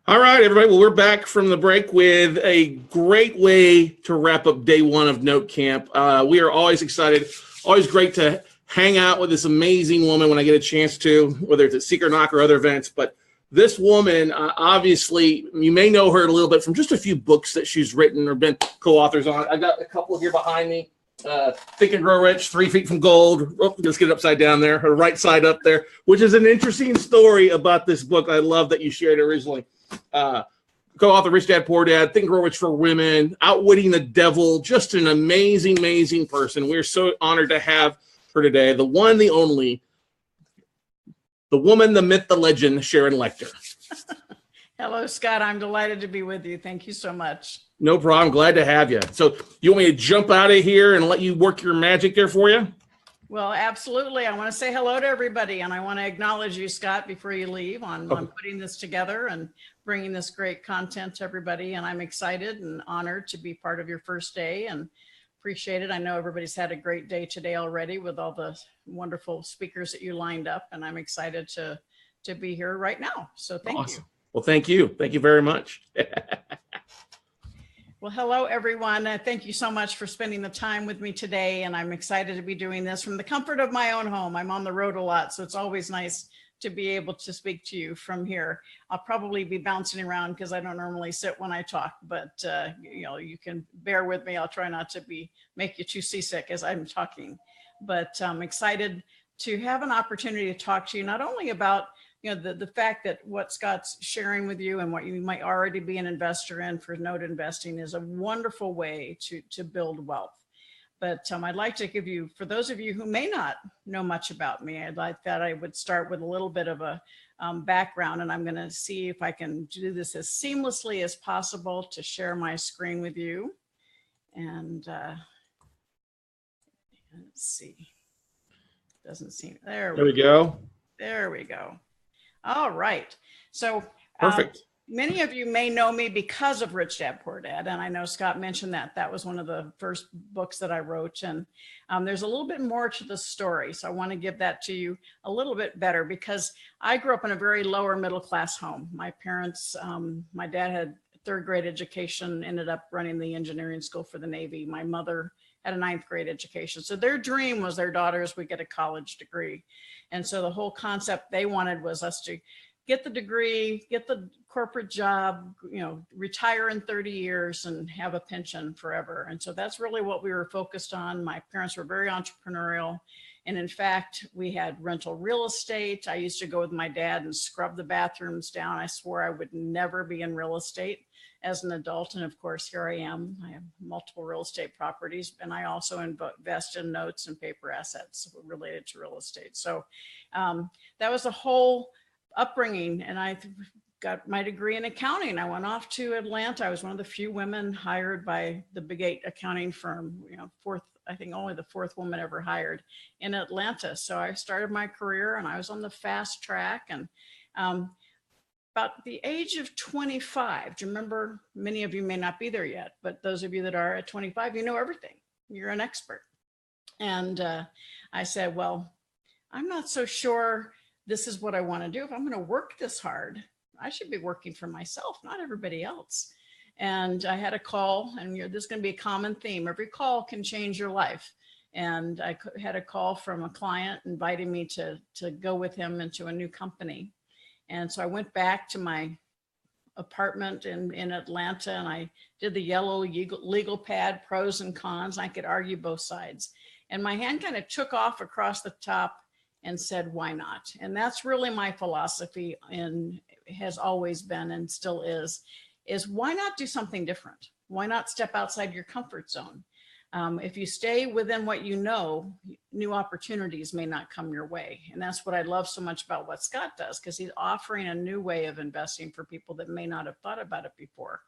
All right, everybody. Well, we're back from the break with a great way to wrap up day one of Note Camp. We are always excited, always great to hang out with this amazing woman when I get a chance to, whether it's at Seeker Knock or other events. But this woman, obviously, you may know her a little bit from just a few books that she's written or been co-authors on. I got a couple here behind me. Think and Grow Rich, 3 Feet from Gold. Oh, let's get it upside down there, her right side up there, which is an interesting story about this book. I love that you shared originally. Co-author Rich Dad Poor Dad, Think and Grow Rich for Women, Outwitting the Devil, just an amazing, amazing person. We're so honored to have her today, the one, the only, the woman, the myth, the legend, Sharon Lechter. Hello, Scott. I'm delighted to be with you. Thank you so much. No problem. Glad to have you. So you want me to jump out of here and let you work your magic there for you? Well, absolutely. I want to say hello to everybody, and I want to acknowledge you, Scott, before you leave on putting this together and bringing this great content to everybody. And I'm excited and honored to be part of your first day and appreciate it. I know everybody's had a great day today already with all the wonderful speakers that you lined up, and I'm excited to be here right now. So thank you. Well, thank you. Thank you very much. Well, hello, everyone. Thank you so much for spending the time with me today. And I'm excited to be doing this from the comfort of my own home. I'm on the road a lot, so it's always nice to be able to speak to you from here. I'll probably be bouncing around because I don't normally sit when I talk, but you can bear with me. I'll try not to make you too seasick as I'm talking, but I'm excited to have an opportunity to talk to you not only about the fact that what Scott's sharing with you and what you might already be an investor in for note investing is a wonderful way to build wealth. But I'd like to give you, for those of you who may not know much about me, I would start with a little bit of a background, and I'm going to see if I can do this as seamlessly as possible to share my screen with you. And let's see, doesn't seem, there we go. There we go. All right. So perfect. Many of you may know me because of Rich Dad Poor Dad. And I know Scott mentioned that was one of the first books that I wrote. And there's a little bit more to the story. So I want to give that to you a little bit better because I grew up in a very lower middle class home. My parents, my dad had third grade education, ended up running the engineering school for the Navy. My mother had a ninth grade education. So their dream was their daughters would get a college degree. And so the whole concept they wanted was us to get the degree, get the corporate job, retire in 30 years and have a pension forever. And so that's really what we were focused on. My parents were very entrepreneurial. And in fact, we had rental real estate. I used to go with my dad and scrub the bathrooms down. I swore I would never be in real estate as an adult. And of course, here I am. I have multiple real estate properties, and I also invest in notes and paper assets related to real estate. So that was a whole upbringing. And I got my degree in accounting. I went off to Atlanta. I was one of the few women hired by the Big 8 accounting firm, I think only the fourth woman ever hired in Atlanta. So I started my career and I was on the fast track. And about the age of 25, do you remember, many of you may not be there yet, but those of you that are at 25, you know everything. You're an expert. And I said, well, I'm not so sure this is what I want to do. If I'm going to work this hard, I should be working for myself, not everybody else. And I had a call, and this is going to be a common theme. Every call can change your life. And I had a call from a client inviting me to go with him into a new company. And so I went back to my apartment in Atlanta, and I did the yellow legal pad, pros and cons. I could argue both sides. And my hand kind of took off across the top and said, why not? And that's really my philosophy, and has always been and still is why not do something different? Why not step outside your comfort zone? If you stay within what you know, new opportunities may not come your way. And that's what I love so much about what Scott does, because he's offering a new way of investing for people that may not have thought about it before.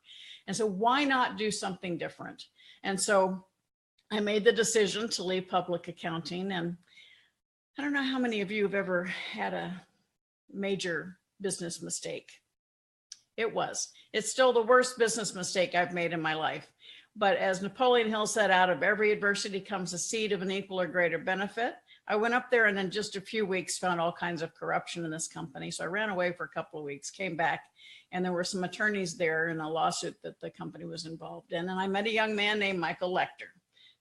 And so why not do something different? And so I made the decision to leave public accounting. And I don't know how many of you have ever had a major business mistake. It's still the worst business mistake I've made in my life. But as Napoleon Hill said, out of every adversity comes a seed of an equal or greater benefit. I went up there and in just a few weeks found all kinds of corruption in this company. So I ran away for a couple of weeks, came back, and there were some attorneys there in a lawsuit that the company was involved in. And I met a young man named Michael Lechter.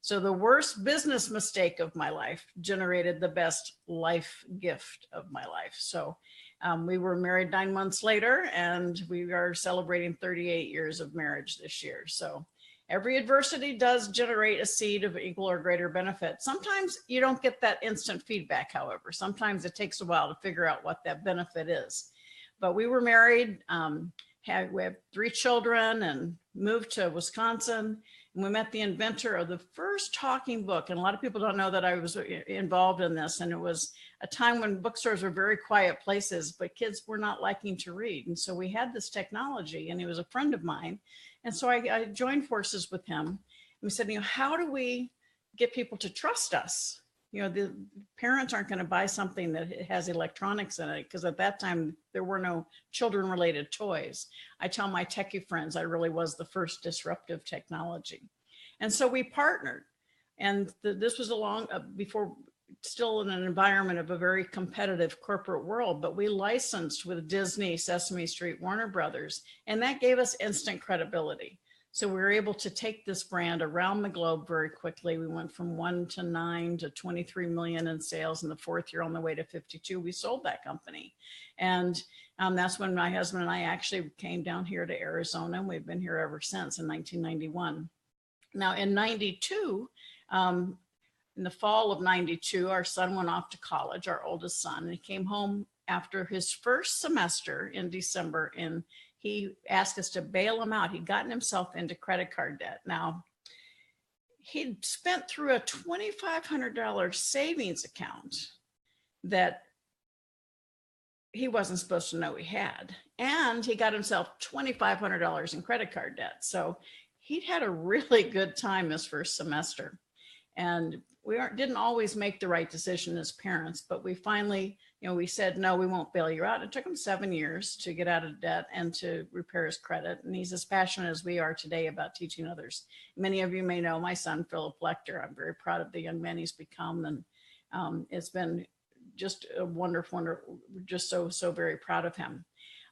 So the worst business mistake of my life generated the best life gift of my life. So we were married 9 months later, and we are celebrating 38 years of marriage this year. So every adversity does generate a seed of equal or greater benefit. Sometimes you don't get that instant feedback, however. Sometimes it takes a while to figure out what that benefit is. But we were married, we have 3 children, and moved to Wisconsin. And we met the inventor of the first talking book. And a lot of people don't know that I was involved in this. And it was a time when bookstores were very quiet places, but kids were not liking to read. And so we had this technology, and he was a friend of mine. And so I joined forces with him. And we said, how do we get people to trust us? The parents aren't going to buy something that has electronics in it, because at that time there were no children related toys. I tell my techie friends I really was the first disruptive technology. And so we partnered, and this was before, still in an environment of a very competitive corporate world, but we licensed with Disney, Sesame Street, Warner Brothers, and that gave us instant credibility. So we were able to take this brand around the globe very quickly. We went from 1 to 9 to 23 million in sales. In the 4th year, on the way to 52, we sold that company. And that's when my husband and I actually came down here to Arizona, and we've been here ever since in 1991. Now in 92, in the fall of 92, our son went off to college, our oldest son, and he came home after his first semester in December, and he asked us to bail him out. He'd gotten himself into credit card debt. Now, he'd spent through a $2,500 savings account that he wasn't supposed to know he had. And he got himself $2,500 in credit card debt. So he'd had a really good time this first semester. And we didn't always make the right decision as parents, but we finally, we said, no, we won't bail you out. It took him 7 years to get out of debt and to repair his credit. And he's as passionate as we are today about teaching others. Many of you may know my son, Philip Lechter. I'm very proud of the young man he's become. And it's been just a wonderful, just so very proud of him.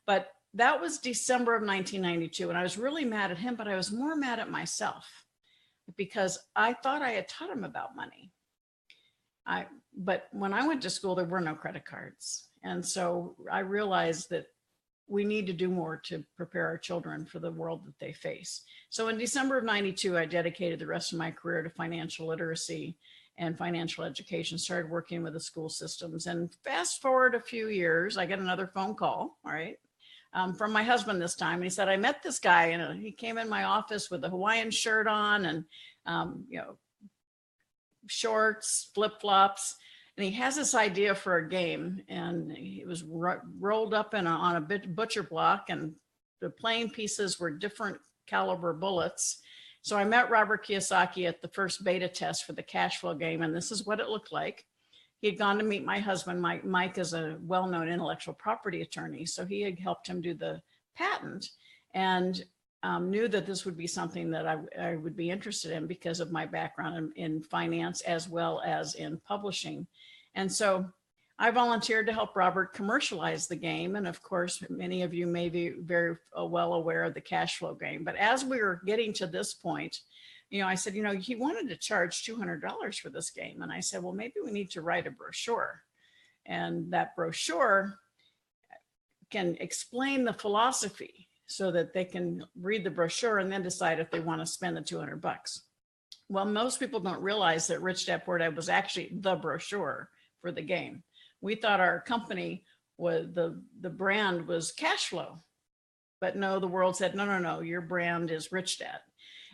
But that was December of 1992. And I was really mad at him, but I was more mad at myself, because I thought I had taught him about money. But when I went to school, there were no credit cards. And so I realized that we need to do more to prepare our children for the world that they face. So in December of 92, I dedicated the rest of my career to financial literacy and financial education, started working with the school systems. And fast forward a few years, I get another phone call, all right, from my husband this time. And he said, I met this guy, and he came in my office with a Hawaiian shirt on and, shorts, flip-flops. And he has this idea for a game, and it was rolled up on a butcher block, and the playing pieces were different caliber bullets. So I met Robert Kiyosaki at the first beta test for the cash flow game, and this is what it looked like. He had gone to meet my husband. Mike is a well-known intellectual property attorney, so he had helped him do the patent, and knew that this would be something that I would be interested in because of my background in finance as well as in publishing. And so I volunteered to help Robert commercialize the game. And of course, many of you may be very well aware of the cash flow game. But as we were getting to this point, I said, he wanted to charge $200 for this game. And I said, well, maybe we need to write a brochure. And that brochure can explain the philosophy so that they can read the brochure and then decide if they want to spend the $200. Well, most people don't realize that Rich Dad Poor Dad was actually the brochure for the game. We thought our company was the brand was cash flow, but no, the world said, no, your brand is Rich Dad.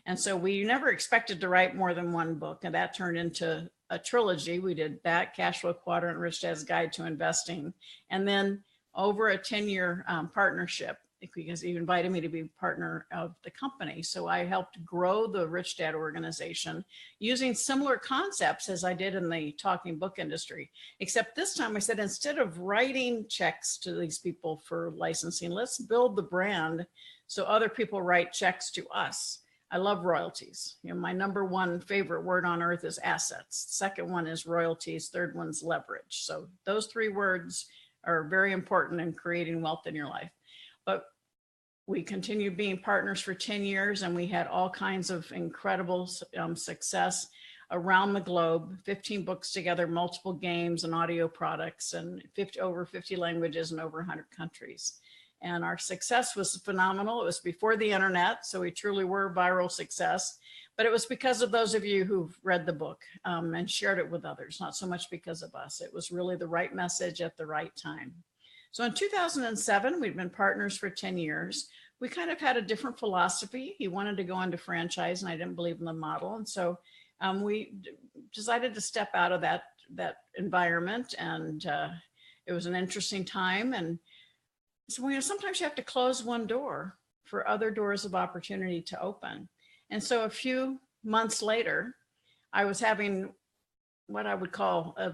And so we never expected to write more than one book, and that turned into a trilogy. We did that, Cash Flow Quadrant, Rich Dad's Guide to Investing, and then over a 10-year partnership, because he invited me to be partner of the company. So I helped grow the Rich Dad organization using similar concepts as I did in the talking book industry. Except this time I said, instead of writing checks to these people for licensing, let's build the brand so other people write checks to us. I love royalties. You know, my number one favorite word on earth is assets. Second one is royalties. Third one's leverage. So those three words are very important in creating wealth in your life. But we continued being partners for 10 years, and we had all kinds of incredible success around the globe, 15 books together, multiple games and audio products, and over 50 languages and over 100 countries. And our success was phenomenal. It was before the internet, so we truly were viral success. But it was because of those of you who've read the book and shared it with others, not so much because of us. It was really the right message at the right time. So in 2007, we'd been partners for 10 years. We kind of had a different philosophy. He wanted to go into franchise, and I didn't believe in the model. And so we decided to step out of that environment. And it was an interesting time. And so, you know, sometimes you have to close one door for other doors of opportunity to open. And so a few months later, I was having what I would call a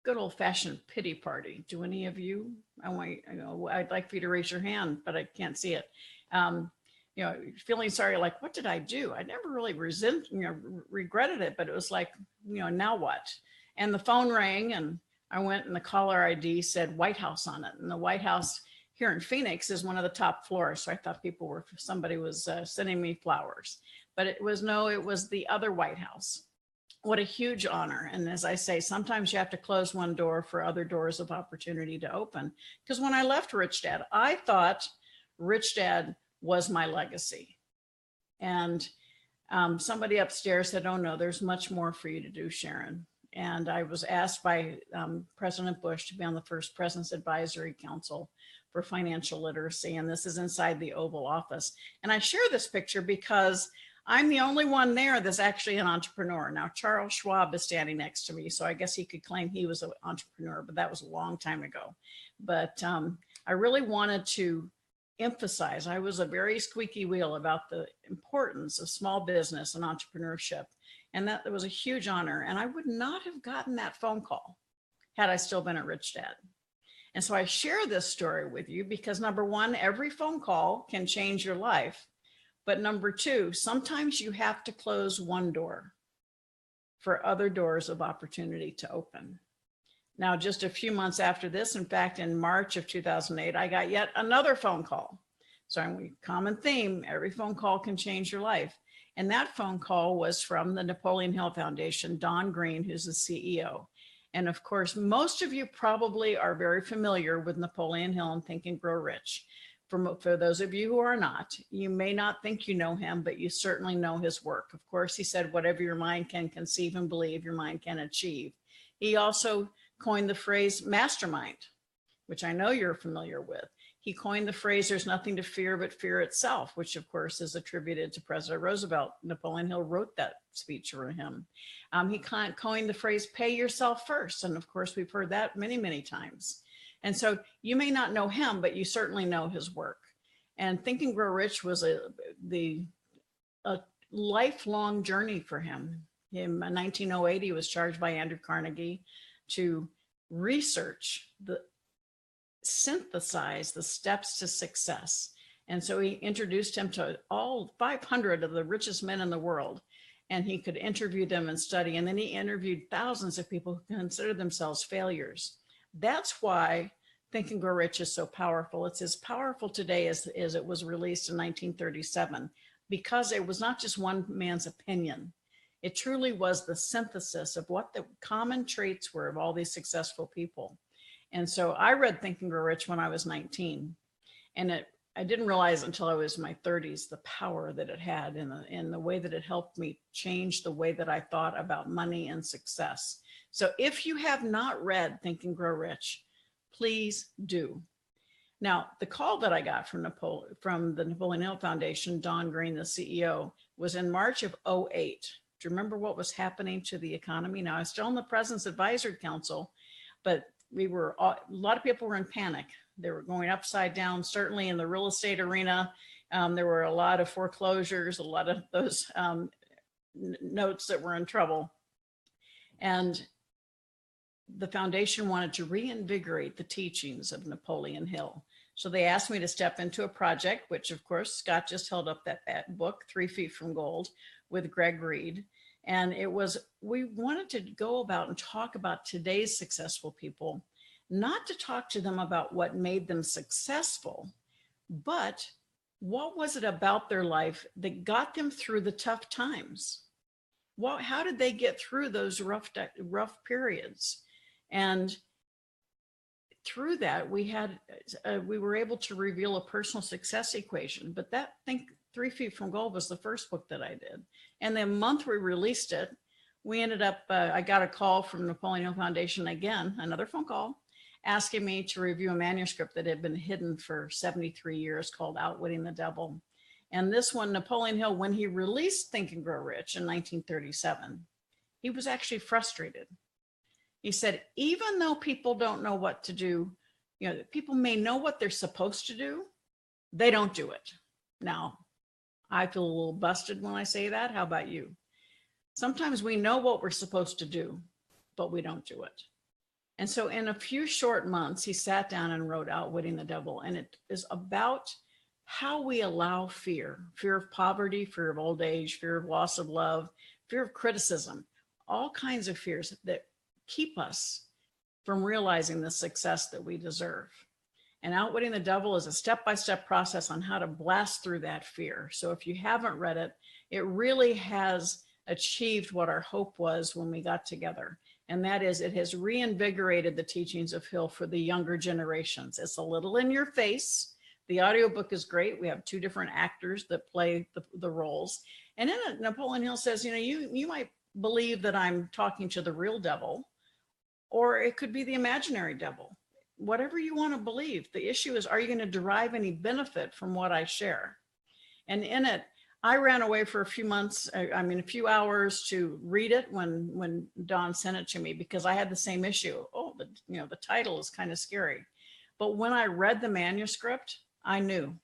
good old fashioned pity party. Do any of you, I'd like for you to raise your hand, but I can't see it. You know, feeling sorry, like, what did I do? I never really regretted it, but it was like, you know, now what? And the phone rang, and I went, and the caller ID said White House on it. And the White House here in Phoenix is one of the top floors. So I thought somebody was sending me flowers, but it was the other White House. What a huge honor. And as I say, sometimes you have to close one door for other doors of opportunity to open. Because when I left Rich Dad, I thought Rich Dad was my legacy. And somebody upstairs said, oh no, there's much more for you to do, Sharon. And I was asked by President Bush to be on the first President's Advisory Council for Financial Literacy. And this is inside the Oval Office. And I share this picture because I'm the only one there that's actually an entrepreneur. Now, Charles Schwab is standing next to me, so I guess he could claim he was an entrepreneur, but that was a long time ago. But I really wanted to emphasize, I was a very squeaky wheel about the importance of small business and entrepreneurship. And that was a huge honor. And I would not have gotten that phone call had I still been at Rich Dad. And so I share this story with you because, number one, every phone call can change your life. But number two, sometimes you have to close one door for other doors of opportunity to open. Now, just a few months after this, in fact, in March of 2008, I got yet another phone call. So a common theme, every phone call can change your life. And that phone call was from the Napoleon Hill Foundation, Don Green, who's the CEO. And of course, most of you probably are very familiar with Napoleon Hill and Think and Grow Rich. For those of you who are not, you may not think you know him, but you certainly know his work. Of course, he said, whatever your mind can conceive and believe, your mind can achieve. He also coined the phrase mastermind, which I know you're familiar with. He coined the phrase, there's nothing to fear but fear itself, which of course is attributed to President Roosevelt. Napoleon Hill wrote that speech for him. He coined the phrase, pay yourself first. And of course, we've heard that many, many times. And so you may not know him, but you certainly know his work. And Think and Grow Rich was a lifelong journey for him. In 1908, he was charged by Andrew Carnegie to synthesize the steps to success. And so he introduced him to all 500 of the richest men in the world, and he could interview them and study. And then he interviewed thousands of people who considered themselves failures. That's why Think and Grow Rich is so powerful. It's as powerful today as it was released in 1937, because it was not just one man's opinion. It truly was the synthesis of what the common traits were of all these successful people. And so I read Think and Grow Rich when I was 19, and I didn't realize until I was in my 30s the power that it had in the way that it helped me change the way that I thought about money and success. So if you have not read Think and Grow Rich, please do. Now, the call that I got from the Napoleon Hill Foundation, Don Green, the CEO, was in March of 2008. Do you remember what was happening to the economy? Now, I was still in the President's Advisory Council, but a lot of people were in panic. They were going upside down, certainly in the real estate arena. There were a lot of foreclosures, a lot of those notes that were in trouble. And the foundation wanted to reinvigorate the teachings of Napoleon Hill. So they asked me to step into a project, which of course, Scott just held up that book, 3 Feet from Gold, with Greg Reed. And it was, we wanted to go about and talk about today's successful people, not to talk to them about what made them successful, but what was it about their life that got them through the tough times? How did they get through those rough periods? And through that, we were able to reveal a personal success equation. But that, I think, 3 Feet from Gold was the first book that I did. And the month we released it, we ended up, I got a call from Napoleon Hill Foundation again, another phone call, asking me to review a manuscript that had been hidden for 73 years called Outwitting the Devil. And this one, Napoleon Hill, when he released Think and Grow Rich in 1937, he was actually frustrated. He said, even though people don't know what to do, people may know what they're supposed to do, they don't do it. Now, I feel a little busted when I say that. How about you? Sometimes we know what we're supposed to do, but we don't do it. And so in a few short months, he sat down and wrote Outwitting the Devil. And it is about how we allow fear of poverty, fear of old age, fear of loss of love, fear of criticism, all kinds of fears that keep us from realizing the success that we deserve. And Outwitting the Devil is a step-by-step process on how to blast through that fear. So if you haven't read it, it really has achieved what our hope was when we got together. And that is, it has reinvigorated the teachings of Hill for the younger generations. It's a little in your face. The audiobook is great. We have 2 different actors that play the roles. And in it, Napoleon Hill says, you might believe that I'm talking to the real devil, or it could be the imaginary devil. Whatever you want to believe. The issue is, are you going to derive any benefit from what I share? And in it, I ran away for a few months, a few hours to read it when Dawn sent it to me, because I had the same issue. Oh, the title is kind of scary. But when I read the manuscript, I knew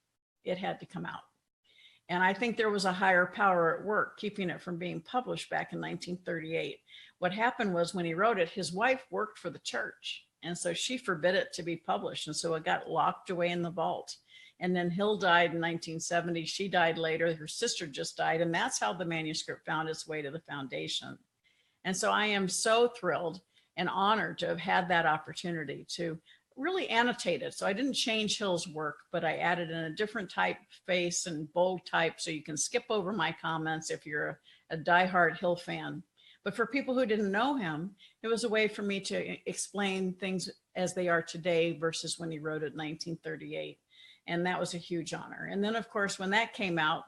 it had to come out. And I think there was a higher power at work keeping it from being published back in 1938. What happened was, when he wrote it, his wife worked for the church. And so she forbid it to be published. And so it got locked away in the vault. And then Hill died in 1970. She died later. Her sister just died. And that's how the manuscript found its way to the foundation. And so I am so thrilled and honored to have had that opportunity to really annotate it. So I didn't change Hill's work, but I added in a different typeface and bold type, so you can skip over my comments if you're a diehard Hill fan. But for people who didn't know him, it was a way for me to explain things as they are today versus when he wrote it in 1938. And that was a huge honor. And then, of course, when that came out,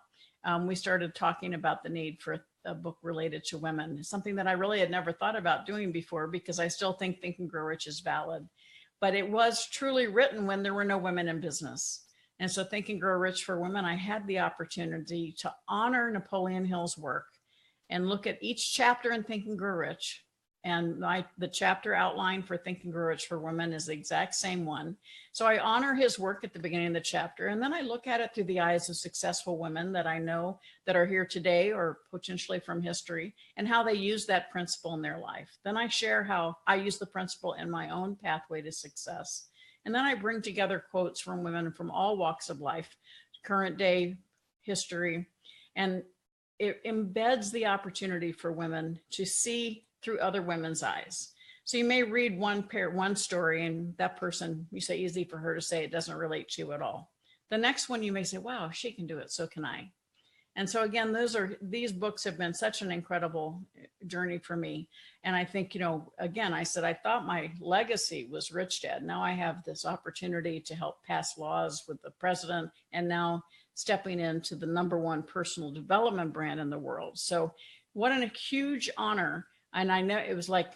we started talking about the need for a book related to women, something that I really had never thought about doing before, because I still think and Grow Rich is valid. But it was truly written when there were no women in business. And so Think and Grow Rich for Women, I had the opportunity to honor Napoleon Hill's work and look at each chapter in Think and Grow Rich. And the chapter outline for Think and Grow Rich for Women is the exact same one. So I honor his work at the beginning of the chapter, and then I look at it through the eyes of successful women that I know that are here today or potentially from history, and how they use that principle in their life. Then I share how I use the principle in my own pathway to success. And then I bring together quotes from women from all walks of life, current day history, and it embeds the opportunity for women to see through other women's eyes. So you may read one story, and that person, you say, easy for her to say, it doesn't relate to you at all. The next one you may say, wow, she can do it, so can I. And so again, these books have been such an incredible journey for me. And I think, again, I said, I thought my legacy was Rich Dad. Now I have this opportunity to help pass laws with the president, and now stepping into the #1 personal development brand in the world. So what a huge honor. And I know it was like,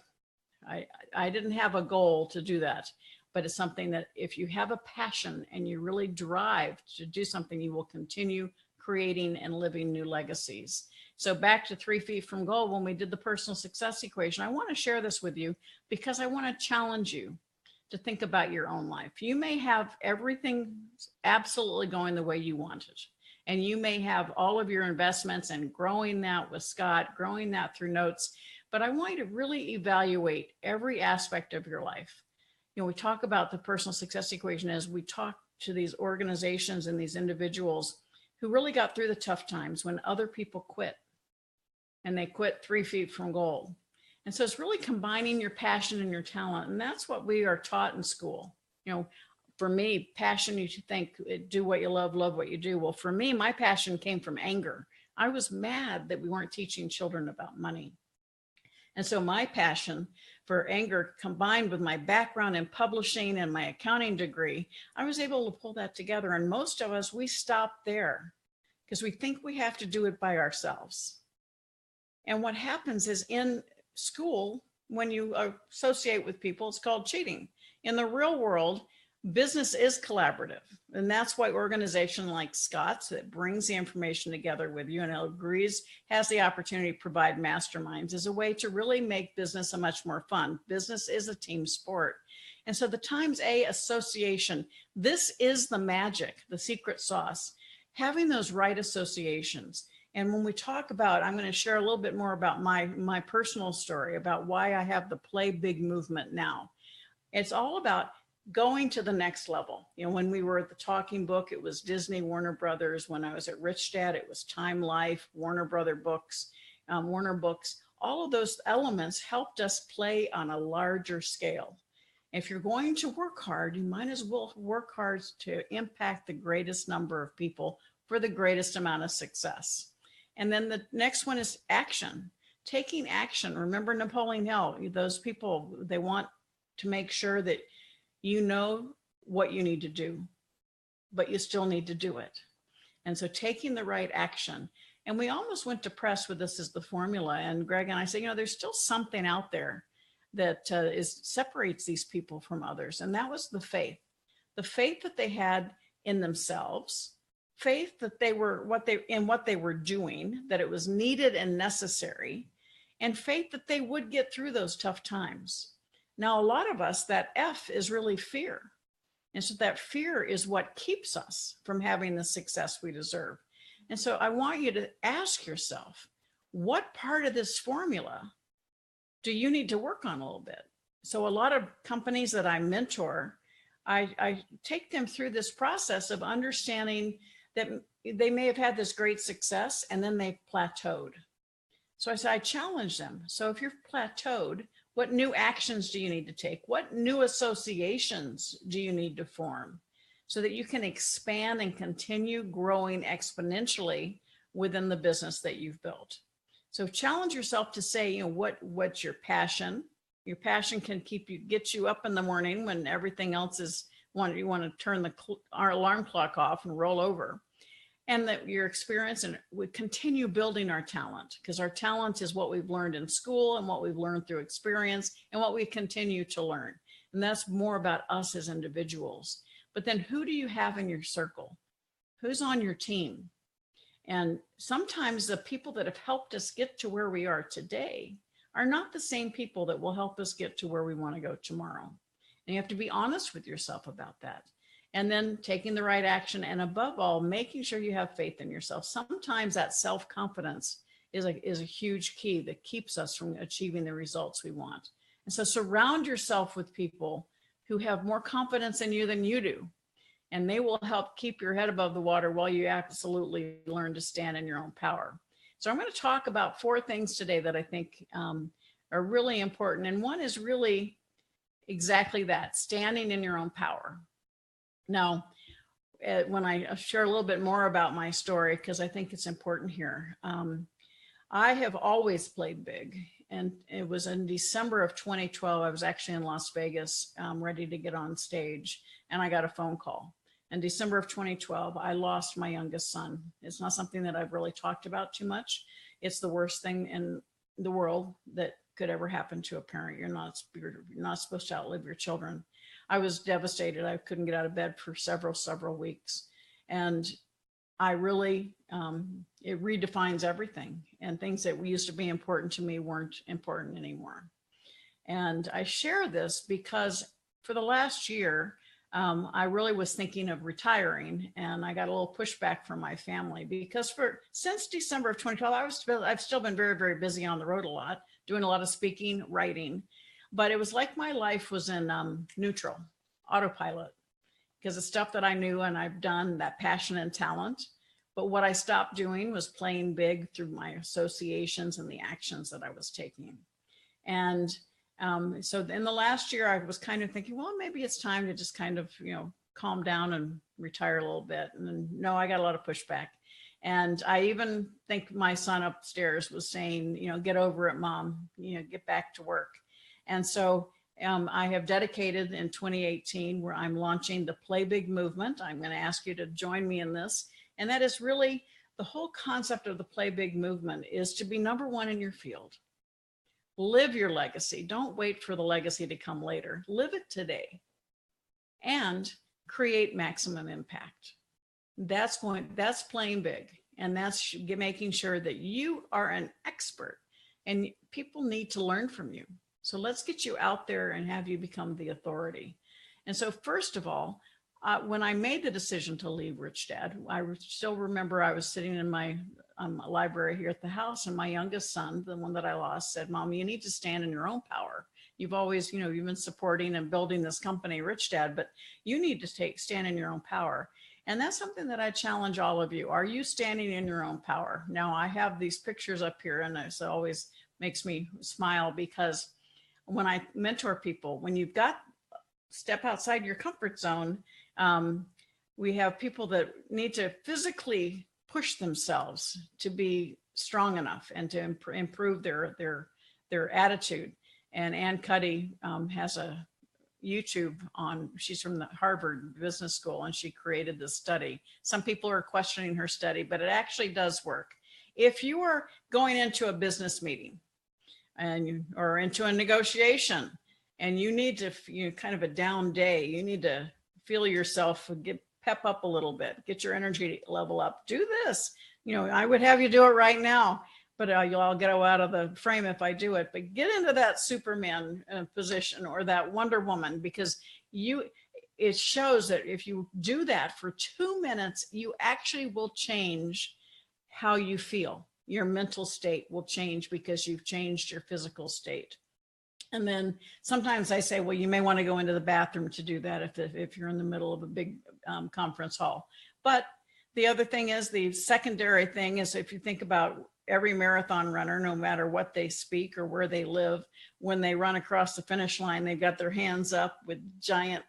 I didn't have a goal to do that, but it's something that if you have a passion and you really drive to do something, you will continue creating and living new legacies. So back to 3 Feet from Gold, when we did the personal success equation, I want to share this with you because I want to challenge you to think about your own life. You may have everything absolutely going the way you want it. And you may have all of your investments and growing that with Scott, growing that through notes. But I want you to really evaluate every aspect of your life. We talk about the personal success equation as we talk to these organizations and these individuals who really got through the tough times when other people quit, and they quit 3 feet from goal. And so it's really combining your passion and your talent. And that's what we are taught in school. You know, for me, passion, you should think, do what you love what you do. Well, for me, my passion came from anger. I was mad that we weren't teaching children about money. And so my passion for anger, combined with my background in publishing and my accounting degree, I was able to pull that together. And most of us, we stop there because we think we have to do it by ourselves. And what happens is, in school, when you associate with people, it's called cheating. In the real world, business is collaborative. And that's why organization like Scott's, that brings the information together with you and agrees, has the opportunity to provide masterminds, is a way to really make business a much more fun. Business is a team sport. And so the times A association, this is the magic, the secret sauce, having those right associations. And when we talk about, I'm going to share a little bit more about my personal story about why I have the Play Big movement now. It's all about going to the next level. You know, when we were at the Talking Book, it was Disney, Warner Brothers. When I was at Rich Dad, it was Time Life, Warner Books. All of those elements helped us play on a larger scale. If you're going to work hard, you might as well work hard to impact the greatest number of people for the greatest amount of success. And then the next one is action, taking action. Remember Napoleon Hill, those people, they want to make sure that you know what you need to do, but you still need to do it. And so taking the right action. And we almost went to press with this as the formula. And Greg and I said, you know, there's still something out there that separates these people from others. And that was the faith that they had in themselves, faith that they were what they were doing, that it was needed and necessary, and faith that they would get through those tough times. Now, a lot of us, that F is really fear. And so that fear is what keeps us from having the success we deserve. And so I want you to ask yourself, what part of this formula do you need to work on a little bit? So a lot of companies that I mentor, I take them through this process of understanding that they may have had this great success and then they plateaued. So I say, I challenge them. So if you're plateaued, what new actions do you need to take? What new associations do you need to form so that you can expand and continue growing exponentially within the business that you've built? So challenge yourself to say, you know, what's your passion? Your passion can get you up in the morning when everything else is you want to turn our alarm clock off and roll over. And that your experience, and we continue building our talent, because our talent is what we've learned in school and what we've learned through experience and what we continue to learn. And that's more about us as individuals. But then who do you have in your circle? Who's on your team? And sometimes the people that have helped us get to where we are today are not the same people that will help us get to where we want to go tomorrow. And you have to be honest with yourself about that. And then taking the right action, and above all, making sure you have faith in yourself. Sometimes that self-confidence is a huge key that keeps us from achieving the results we want. And so surround yourself with people who have more confidence in you than you do. And they will help keep your head above the water while you absolutely learn to stand in your own power. So I'm going to talk about 4 things today that I think are really important. And one is really exactly that, standing in your own power. Now, when I share a little bit more about my story, because I think it's important here, I have always played big. And it was in December of 2012, I was actually in Las Vegas, ready to get on stage, and I got a phone call. In December of 2012, I lost my youngest son. It's not something that I've really talked about too much. It's the worst thing in the world that could ever happen to a parent. You're not supposed to outlive your children. I was devastated. I couldn't get out of bed for several weeks. And I really, it redefines everything. And things that used to be important to me weren't important anymore. And I share this because for the last year, I really was thinking of retiring, and I got a little pushback from my family because since December of 2012, I've still been very, very busy on the road a lot, doing a lot of speaking, writing, but it was like my life was in neutral, autopilot. because the stuff that I knew and I've done, that passion and talent. But what I stopped doing was playing big through my associations and the actions that I was taking. And so in the last year, I was kind of thinking, well, maybe it's time to just kind of, calm down and retire a little bit. And then, no, I got a lot of pushback. And I even think my son upstairs was saying, get over it, Mom, get back to work. And so I have dedicated in 2018 where I'm launching the Play Big movement. I'm going to ask you to join me in this. And that is really the whole concept of the Play Big movement is to be number one in your field. Live your legacy. Don't wait for the legacy to come later. Live it today and create maximum impact. That's playing big. And that's making sure that you are an expert and people need to learn from you. So let's get you out there and have you become the authority. And so first of all, when I made the decision to leave Rich Dad, I still remember I was sitting in my library here at the house, and my youngest son, the one that I lost, said, Mom, you need to stand in your own power. You've always, you've been supporting and building this company, Rich Dad, but you need to stand in your own power. And that's something that I challenge all of you. Are you standing in your own power? Now, I have these pictures up here, and it always makes me smile because when I mentor people, when you've got step outside your comfort zone, we have people that need to physically push themselves to be strong enough and to improve their attitude. And Ann Cuddy has a YouTube she's from the Harvard Business School, and she created this study. Some people are questioning her study, but it actually does work. If you are going into a business meeting or into a negotiation and you need to, kind of a down day, you need to feel yourself, pep up a little bit, get your energy level up, do this. I would have you do it right now, but I'll get out of the frame if I do it. But get into that Superman position or that Wonder Woman, because it shows that if you do that for 2 minutes, you actually will change how you feel. Your mental state will change because you've changed your physical state. And then sometimes I say, well, you may want to go into the bathroom to do that if you're in the middle of a big conference hall. But the other thing is, the secondary thing is, if you think about every marathon runner, no matter what they speak or where they live, when they run across the finish line, they've got their hands up with giant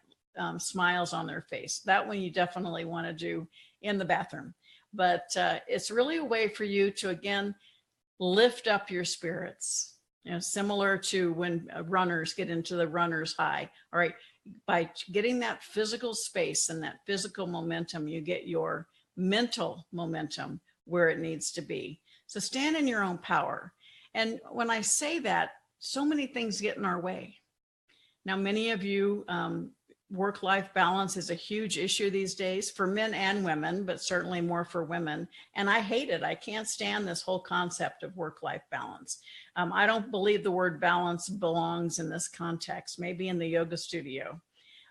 smiles on their face. That one you definitely want to do in the bathroom. But it's really a way for you to, again, lift up your spirits. Similar to when runners get into the runner's high. All right, by getting that physical space and that physical momentum, you get your mental momentum where it needs to be. So stand in your own power. And when I say that, so many things get in our way. Now, many of you, work-life balance is a huge issue these days for men and women, but certainly more for women. And I hate it. I can't stand this whole concept of work-life balance. I don't believe the word balance belongs in this context, maybe in the yoga studio.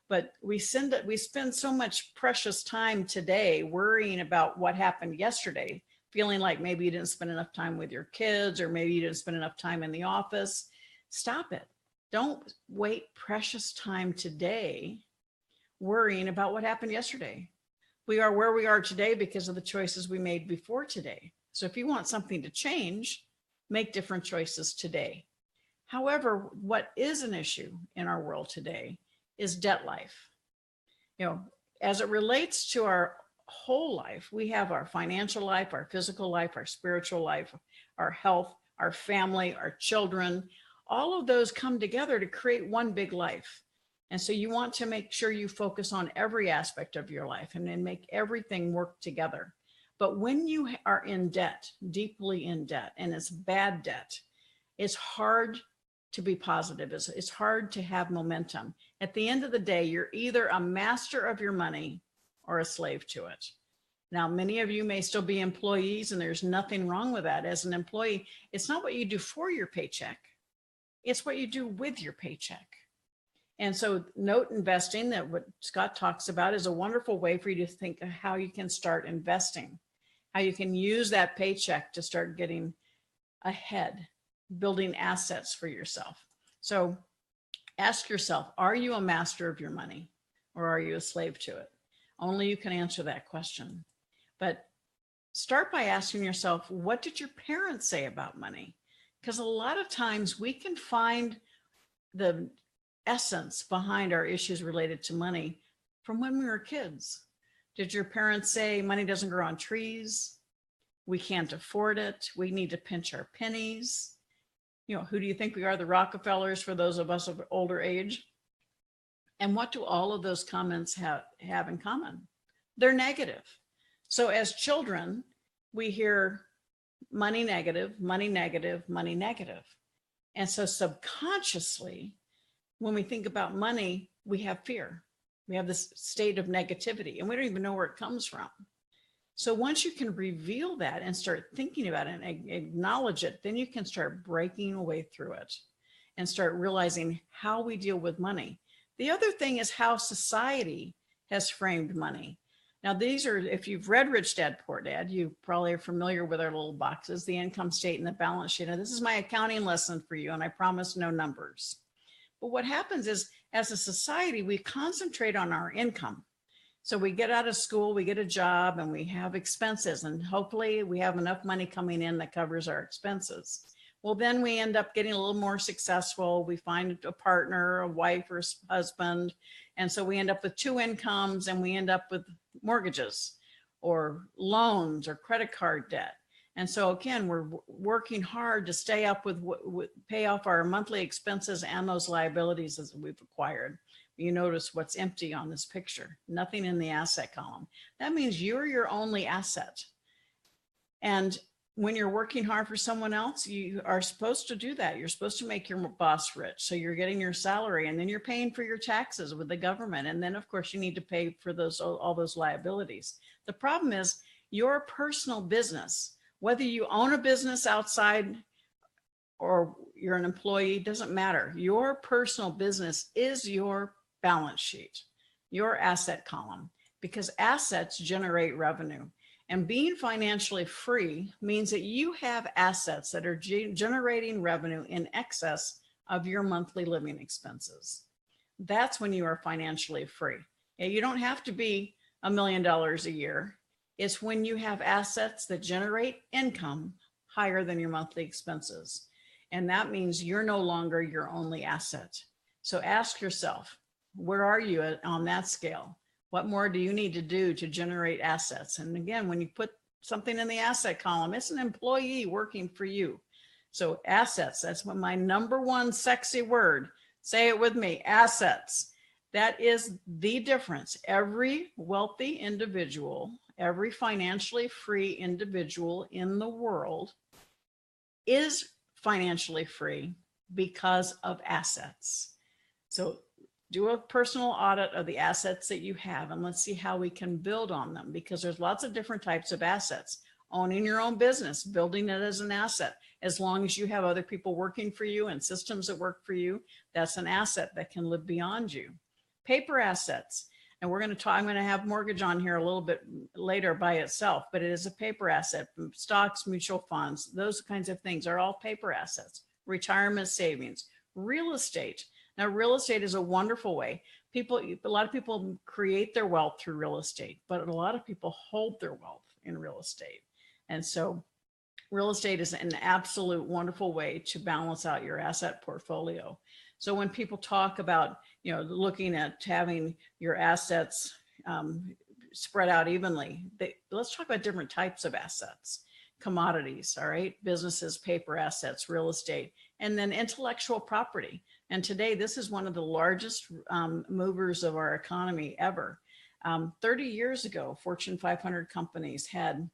But we spend so much precious time today worrying about what happened yesterday, feeling like maybe you didn't spend enough time with your kids, or maybe you didn't spend enough time in the office. Stop it. Don't wait precious time today worrying about what happened yesterday. We are where we are today because of the choices we made before today. So if you want something to change, make different choices today. However, what is an issue in our world today is debt life. As it relates to our whole life, we have our financial life, our physical life, our spiritual life, our health, our family, our children. All of those come together to create one big life. And so you want to make sure you focus on every aspect of your life and then make everything work together. But when you are in debt, deeply in debt, and it's bad debt, it's hard to be positive. It's hard to have momentum. At the end of the day, you're either a master of your money or a slave to it. Now, many of you may still be employees, and there's nothing wrong with that. As an employee, it's not what you do for your paycheck. It's what you do with your paycheck. And so note investing, that what Scott talks about, is a wonderful way for you to think of how you can start investing, how you can use that paycheck to start getting ahead, building assets for yourself. So ask yourself, are you a master of your money or are you a slave to it? Only you can answer that question. But start by asking yourself, what did your parents say about money? Because a lot of times we can find the essence behind our issues related to money from when we were kids. Did your parents say money doesn't grow on trees? We can't afford it. We need to pinch our pennies. You know, who do you think we are? The Rockefellers, for those of us of older age. And what do all of those comments have in common? They're negative. So as children, we hear money negative, money negative, money negative. And so subconsciously, when we think about money, we have fear. We have this state of negativity, and we don't even know where it comes from. So once you can reveal that and start thinking about it and acknowledge it, then you can start breaking away through it and start realizing how we deal with money. The other thing is how society has framed money. Now, these are, if you've read Rich Dad, Poor Dad, you probably are familiar with our little boxes, the income statement and the balance sheet. Now, this is my accounting lesson for you, and I promise no numbers. But what happens is, as a society, we concentrate on our income. So we get out of school, we get a job, and we have expenses, and hopefully we have enough money coming in that covers our expenses. Well, then we end up getting a little more successful. We find a partner, a wife or husband. And so we end up with two incomes, and we end up with mortgages or loans or credit card debt. And so again, we're working hard to stay up with pay off our monthly expenses and those liabilities that we've acquired. You notice what's empty on this picture, nothing in the asset column. That means you're your only asset. And when you're working hard for someone else, you are supposed to do that. You're supposed to make your boss rich. So you're getting your salary, and then you're paying for your taxes with the government. And then of course you need to pay for all those liabilities. The problem is your personal business, whether you own a business outside or you're an employee, doesn't matter. Your personal business is your balance sheet, your asset column, because assets generate revenue. And being financially free means that you have assets that are generating revenue in excess of your monthly living expenses. That's when you are financially free. You don't have to be $1 million a year. It's when you have assets that generate income higher than your monthly expenses. And that means you're no longer your only asset. So ask yourself, where are you on that scale? What more do you need to do to generate assets? And again, when you put something in the asset column, it's an employee working for you. So assets, that's what my number one sexy word. Say it with me, assets. That is the difference. Every wealthy individual, every financially free individual in the world is financially free because of assets. So do a personal audit of the assets that you have, and let's see how we can build on them, because there's lots of different types of assets. Owning your own business, building it as an asset, as long as you have other people working for you and systems that work for you, that's an asset that can live beyond you. Paper assets, and we're going to talk, I'm going to have mortgage on here a little bit later by itself, but it is a paper asset. Stocks, mutual funds, those kinds of things are all paper assets. Retirement savings, real estate. Now, real estate is a wonderful way. A lot of people create their wealth through real estate, but a lot of people hold their wealth in real estate. And so real estate is an absolute wonderful way to balance out your asset portfolio. So when people talk about, looking at having your assets spread out evenly, let's talk about different types of assets. Commodities, all right, businesses, paper assets, real estate, and then intellectual property. And today, this is one of the largest movers of our economy ever. 30 years ago, Fortune 500 companies had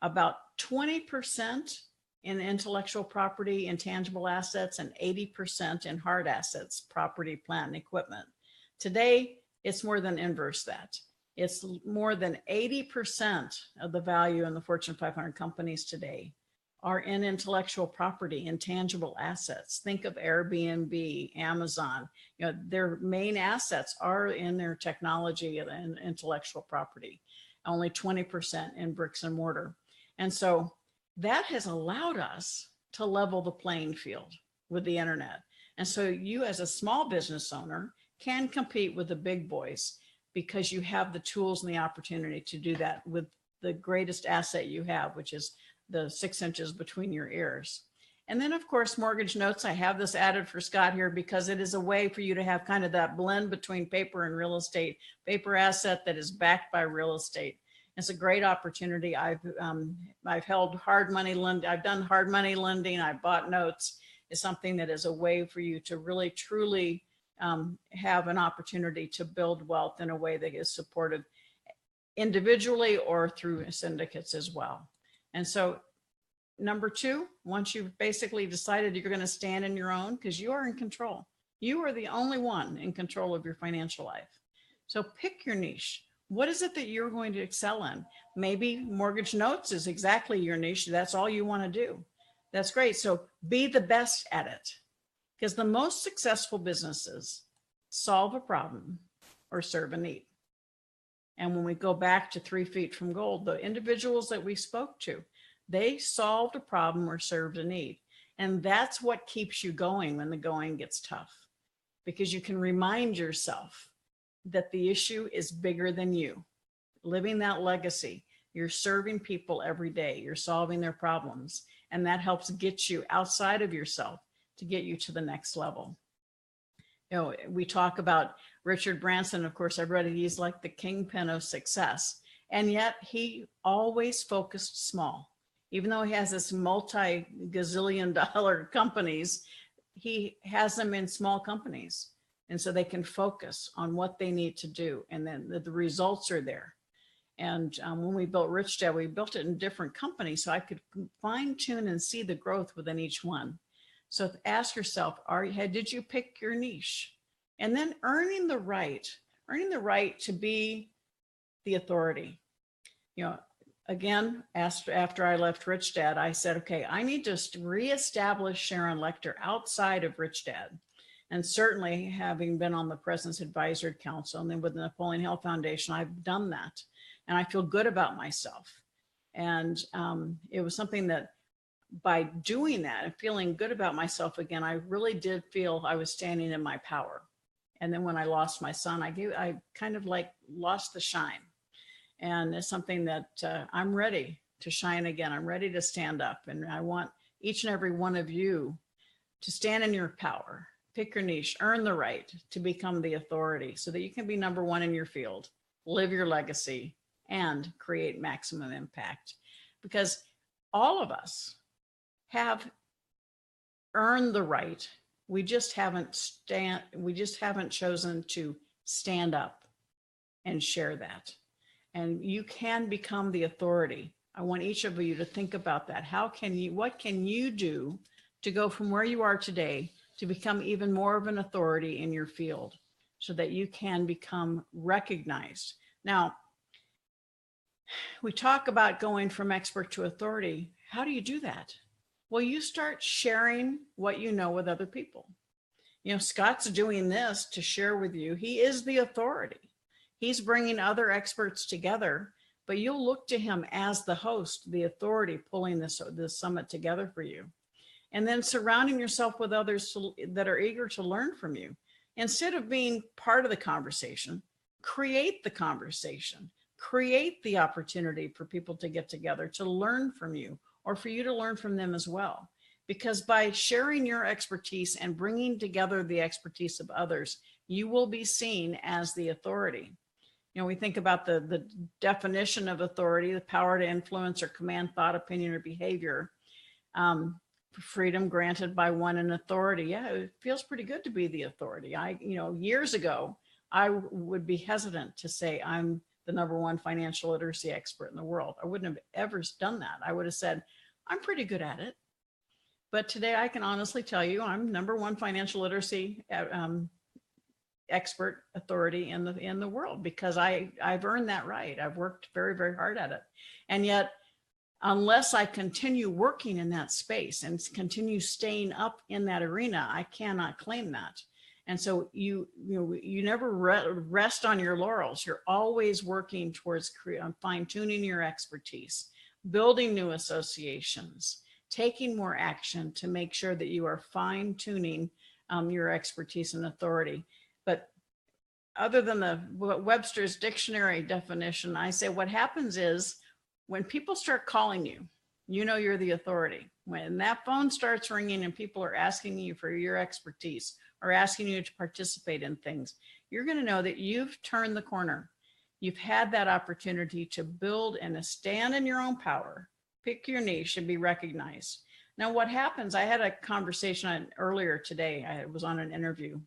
about 20% in intellectual property, intangible assets, and 80% in hard assets, property, plant, and equipment. Today, it's more than inverse that. It's more than 80% of the value in the Fortune 500 companies today are in intellectual property, intangible assets. Think of Airbnb, Amazon. Their main assets are in their technology and intellectual property, only 20% in bricks and mortar. And so that has allowed us to level the playing field with the internet. And so you as a small business owner can compete with the big boys. because you have the tools and the opportunity to do that with the greatest asset you have, which is the 6 inches between your ears. And then of course, mortgage notes. I have this added for Scott here because it is a way for you to have kind of that blend between paper and real estate, paper asset that is backed by real estate. It's a great opportunity. I've held hard money lend. I've done hard money lending. I bought notes. It's something that is a way for you to really truly have an opportunity to build wealth in a way that is supported individually or through syndicates as well. And so number 2, once you've basically decided you're going to stand in your own, because you are in control. You are the only one in control of your financial life. So pick your niche. What is it that you're going to excel in? Maybe mortgage notes is exactly your niche. That's all you want to do. That's great. So be the best at it, because the most successful businesses solve a problem or serve a need. And when we go back to 3 feet from gold, the individuals that we spoke to, they solved a problem or served a need. And that's what keeps you going when the going gets tough, because you can remind yourself that the issue is bigger than you. Living that legacy, you're serving people every day, you're solving their problems, and that helps get you outside of yourself to get you to the next level. You know, we talk about Richard Branson, of course, I've read it, he's like the kingpin of success, and yet he always focused small. Even though he has this multi-gazillion dollar companies, he has them in small companies. And so they can focus on what they need to do. And then the results are there. And when we built Rich Dad, we built it in different companies so I could fine tune and see the growth within each one. So ask yourself, did you pick your niche? And then earning the right to be the authority. You know, again, after I left Rich Dad, I said, okay, I need to reestablish Sharon Lechter outside of Rich Dad. And certainly having been on the President's Advisory Council and then with the Napoleon Hill Foundation, I've done that. And I feel good about myself. And it was something that by doing that and feeling good about myself again, I really did feel I was standing in my power. And then when I lost my son, I kind of like lost the shine. And it's something that I'm ready to shine again. I'm ready to stand up. And I want each and every one of you to stand in your power, pick your niche, earn the right to become the authority so that you can be number one in your field, live your legacy, and create maximum impact. Because all of us have earned the right. We just haven't chosen to stand up and share that. And you can become the authority. I want each of you to think about that. What can you do to go from where you are today to become even more of an authority in your field so that you can become recognized? Now, we talk about going from expert to authority. How do you do that? Well, you start sharing what you know with other people. You know, Scott's doing this to share with you. He is the authority. He's bringing other experts together, but you'll look to him as the host, the authority, pulling this summit together for you. And then surrounding yourself with others that are eager to learn from you. Instead of being part of the conversation, create the conversation, create the opportunity for people to get together, to learn from you, or for you to learn from them as well. Because by sharing your expertise and bringing together the expertise of others, you will be seen as the authority. You know, we think about the definition of authority, the power to influence or command thought, opinion, or behavior. Freedom granted by one in authority. Yeah, it feels pretty good to be the authority. Years ago, I would be hesitant to say I'm the #1 financial literacy expert in the world. I wouldn't have ever done that. I would have said, I'm pretty good at it. But today I can honestly tell you I'm #1 financial literacy expert authority in the world because I've earned that right. I've worked very, very hard at it. And yet, unless I continue working in that space and continue staying up in that arena, I cannot claim that. And so you never rest on your laurels. You're always working towards fine-tuning your expertise, building new associations, taking more action to make sure that you are fine-tuning your expertise and authority. But other than the Webster's dictionary definition, I say what happens is when people start calling you, you know you're the authority. When that phone starts ringing and people are asking you for your expertise or asking you to participate in things, you're going to know that you've turned the corner. You've had that opportunity to build and stand in your own power, pick your niche and be recognized. Now, what happens, I had a conversation earlier today. I was on an interview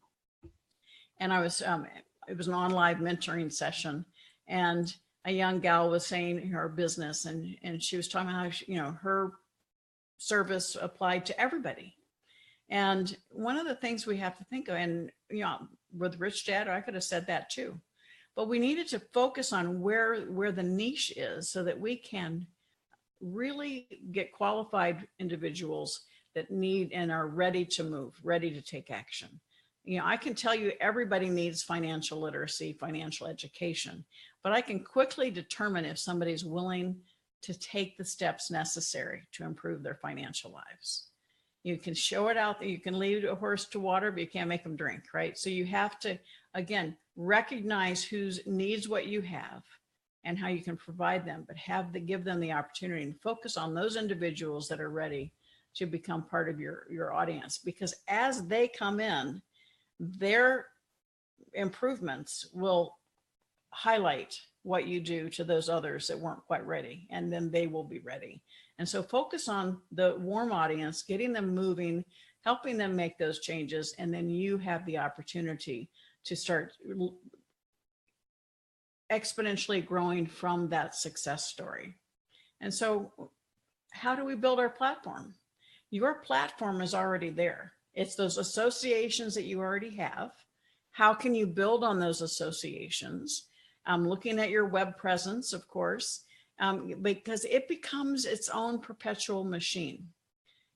and it was an online mentoring session, and a young gal was saying her business, and she was talking about how her service applied to everybody. And one of the things we have to think of, and with Rich Dad, I could have said that too, but we needed to focus on where the niche is so that we can really get qualified individuals that need and are ready to move, ready to take action. I can tell you everybody needs financial literacy, financial education, but I can quickly determine if somebody's willing to take the steps necessary to improve their financial lives. You can show it out there. You can lead a horse to water, but you can't make them drink, right? So you have to, again, recognize who needs what you have and how you can provide them, but give them the opportunity and focus on those individuals that are ready to become part of your audience. Because as they come in, their improvements will highlight what you do to those others that weren't quite ready, and then they will be ready. And so focus on the warm audience, getting them moving, helping them make those changes, and then you have the opportunity to start exponentially growing from that success story. And so how do we build our platform? Your platform is already there. It's those associations that you already have. How can you build on those associations? Looking at your web presence, of course, because it becomes its own perpetual machine.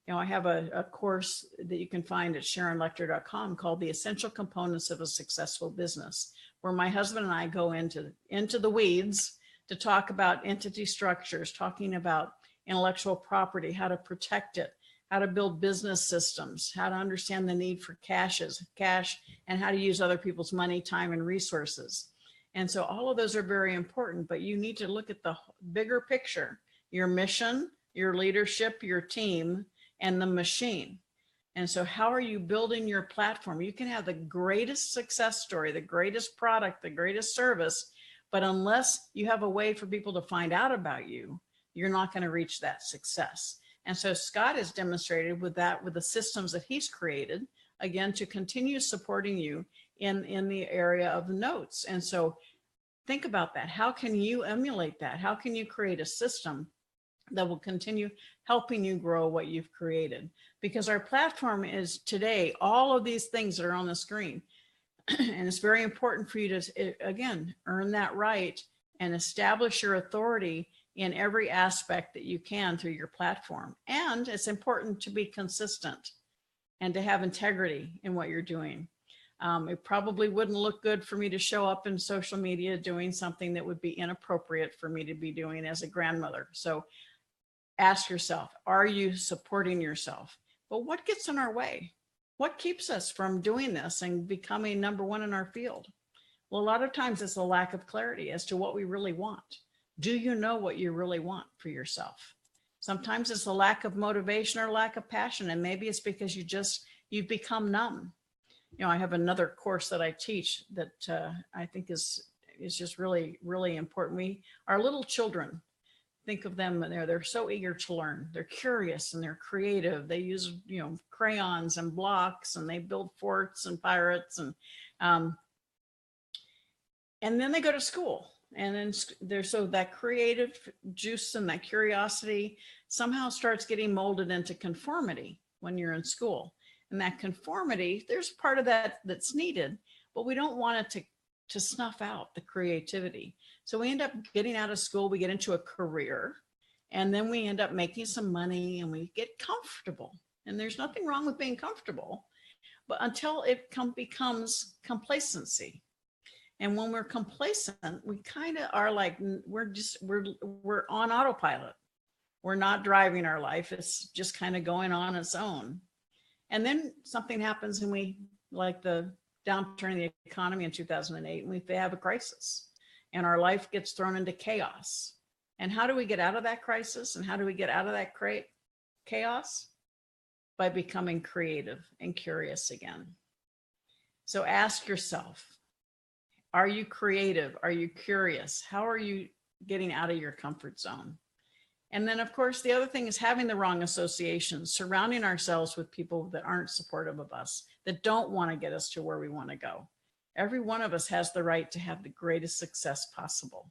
I have a course that you can find at SharonLechter.com called The Essential Components of a Successful Business, where my husband and I go into the weeds to talk about entity structures, talking about intellectual property, how to protect it, how to build business systems, how to understand the need for cash, and how to use other people's money, time, and resources. And so all of those are very important, but you need to look at the bigger picture, your mission, your leadership, your team, and the machine. And so how are you building your platform? You can have the greatest success story, the greatest product, the greatest service, but unless you have a way for people to find out about you, you're not going to reach that success. And so Scott has demonstrated with the systems that he's created, again, to continue supporting you in the area of the notes. And so think about that. How can you emulate that? How can you create a system that will continue helping you grow what you've created? Because our platform is today, all of these things that are on the screen. And it's very important for you to, again, earn that right and establish your authority in every aspect that you can through your platform. And it's important to be consistent and to have integrity in what you're doing. It probably wouldn't look good for me to show up in social media doing something that would be inappropriate for me to be doing as a grandmother. So ask yourself, are you supporting yourself? But what gets in our way? What keeps us from doing this and becoming number one in our field? Well, a lot of times it's a lack of clarity as to what we really want. Do you know what you really want for yourself? Sometimes it's a lack of motivation or lack of passion, and maybe it's because you've become numb. I have another course that I teach that I think is just really, really important. Our little children, think of them, they're so eager to learn. They're curious and they're creative. They use, crayons and blocks, and they build forts and pirates, and then they go to school. And then that creative juice and that curiosity somehow starts getting molded into conformity when you're in school. And that conformity, there's part of that that's needed, but we don't want it to snuff out the creativity. So we end up getting out of school, we get into a career, and then we end up making some money and we get comfortable. And there's nothing wrong with being comfortable, but until it becomes complacency. And when we're complacent, we kind of are like, we're on autopilot. We're not driving our life. It's just kind of going on its own. And then something happens and we, like the downturn in the economy in 2008, and we have a crisis, and our life gets thrown into chaos. And how do we get out of that crisis? And how do we get out of that chaos? By becoming creative and curious again. So ask yourself, are you creative? Are you curious? How are you getting out of your comfort zone? And then, of course, the other thing is having the wrong associations, surrounding ourselves with people that aren't supportive of us, that don't want to get us to where we want to go. Every one of us has the right to have the greatest success possible.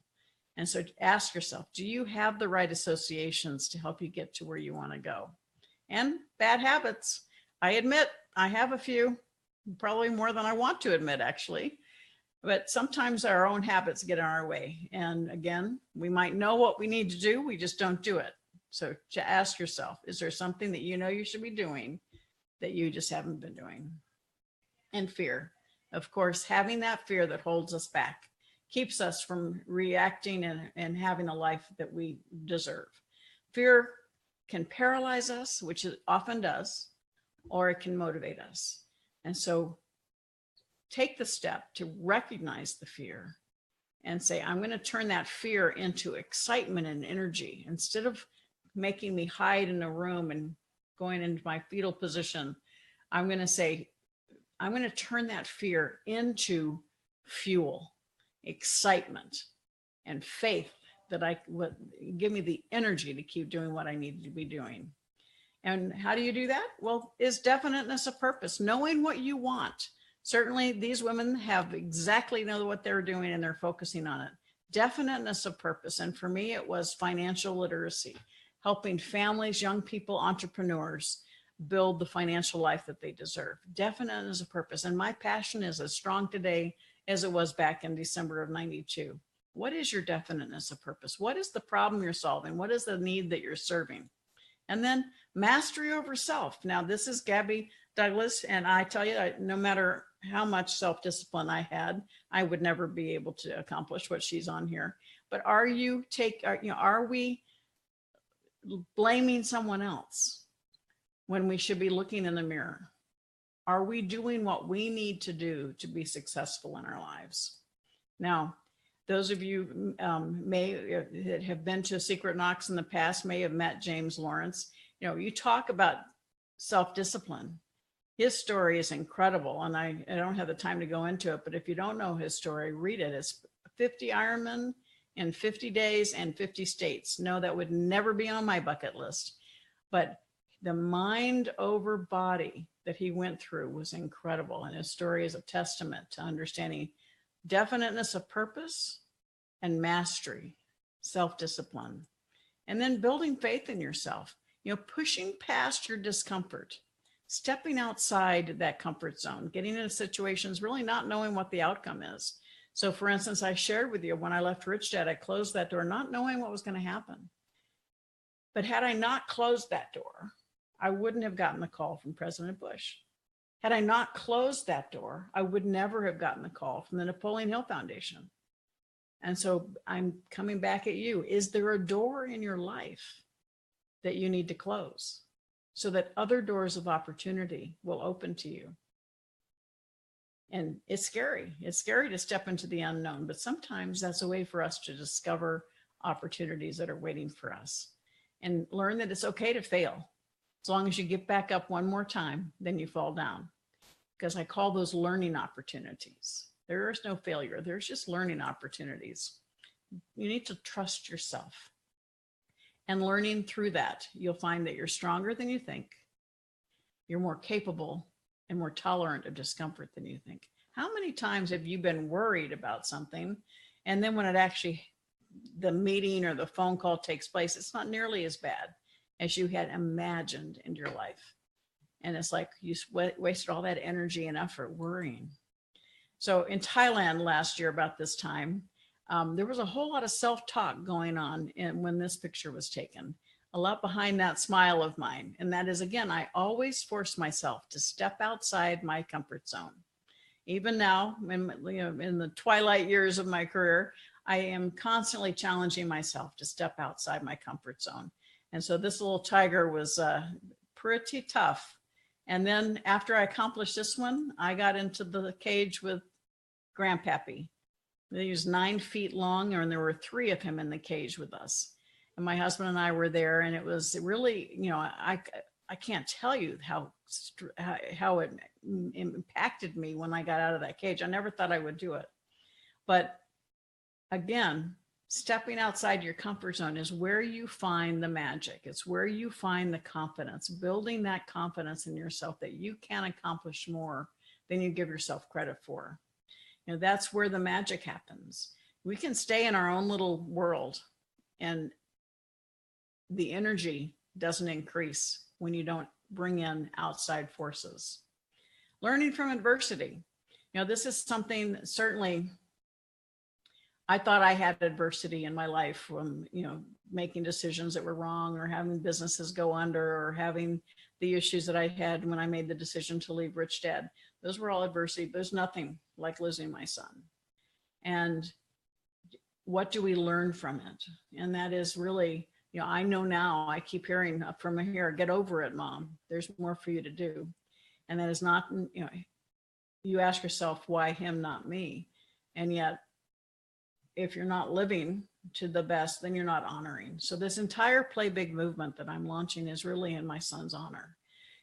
And so ask yourself, do you have the right associations to help you get to where you want to go? And bad habits. I admit I have a few, probably more than I want to admit, actually. But sometimes our own habits get in our way. And again, we might know what we need to do, we just don't do it. So to ask yourself, is there something that you know you should be doing that you just haven't been doing? And fear. Of course, having that fear that holds us back keeps us from reacting and having a life that we deserve. Fear can paralyze us, which it often does, or it can motivate us. And so take the step to recognize the fear and say, I'm going to turn that fear into excitement and energy. Instead of making me hide in a room and going into my fetal position, I'm going to say, I'm going to turn that fear into fuel, excitement, and faith that I would give me the energy to keep doing what I need to be doing. And how do you do that? Well, is definiteness of purpose, knowing what you want. Certainly these women have exactly know what they're doing and they're focusing on it. Definiteness of purpose. And for me, it was financial literacy, helping families, young people, entrepreneurs build the financial life that they deserve. Definiteness of purpose. And my passion is as strong today as it was back in December of '92. What is your definiteness of purpose? What is the problem you're solving? What is the need that you're serving? And then mastery over self. Now, this is Gabby Douglas, and I tell you, no matter how much self-discipline I had, I would never be able to accomplish what she's on here. But are we blaming someone else when we should be looking in the mirror? Are we doing what we need to do to be successful in our lives? Now, those of you that have been to Secret Knocks in the past may have met James Lawrence. You talk about self-discipline. His story is incredible, and I don't have the time to go into it, but if you don't know his story, read it. It's 50 Ironman in 50 days and 50 states. No, that would never be on my bucket list. But the mind over body that he went through was incredible, and his story is a testament to understanding definiteness of purpose and mastery, self-discipline, and then building faith in yourself, pushing past your discomfort, stepping outside that comfort zone, getting into situations, really not knowing what the outcome is. So for instance, I shared with you when I left Rich Dad, I closed that door, not knowing what was going to happen. But had I not closed that door, I wouldn't have gotten the call from President Bush. Had I not closed that door, I would never have gotten the call from the Napoleon Hill Foundation. And so I'm coming back at you. Is there a door in your life that you need to close so that other doors of opportunity will open to you? And it's scary. It's scary to step into the unknown, but sometimes that's a way for us to discover opportunities that are waiting for us and learn that it's okay to fail. As long as you get back up one more time, then you fall down. Because I call those learning opportunities. There is no failure. There's just learning opportunities. You need to trust yourself. And learning through that, you'll find that you're stronger than you think. You're more capable and more tolerant of discomfort than you think. How many times have you been worried about something, and then when it actually, the meeting or the phone call takes place, it's not nearly as bad as you had imagined in your life? And it's like you wasted all that energy and effort worrying. So in Thailand last year about this time, there was a whole lot of self-talk going on when this picture was taken. A lot behind that smile of mine. And that is, again, I always force myself to step outside my comfort zone. Even now, in the twilight years of my career, I am constantly challenging myself to step outside my comfort zone. And so this little tiger was pretty tough. And then after I accomplished this one, I got into the cage with Grandpappy. He was 9 feet long, and there were 3 of him in the cage with us. And my husband and I were there, and it was really, you know, I can't tell you how it impacted me when I got out of that cage. I never thought I would do it. But again, stepping outside your comfort zone is where you find the magic. It's where you find the confidence, building that confidence in yourself that you can accomplish more than you give yourself credit for. You know, that's where the magic happens. We can stay in our own little world, and the energy doesn't increase when you don't bring in outside forces. Learning from adversity. You know, this is something certainly I thought I had adversity in my life from, you know, making decisions that were wrong, or having businesses go under, or having the issues that I had when I made the decision to leave Rich Dad. Those were all adversity. There's nothing like losing my son. And what do we learn from it? And that is really, you know, I know now, I keep hearing from here, get over it, Mom. There's more for you to do. And that is not, you know, you ask yourself, why him, not me? And yet, if you're not living to the best, then you're not honoring. So this entire Play Big movement that I'm launching is really in my son's honor.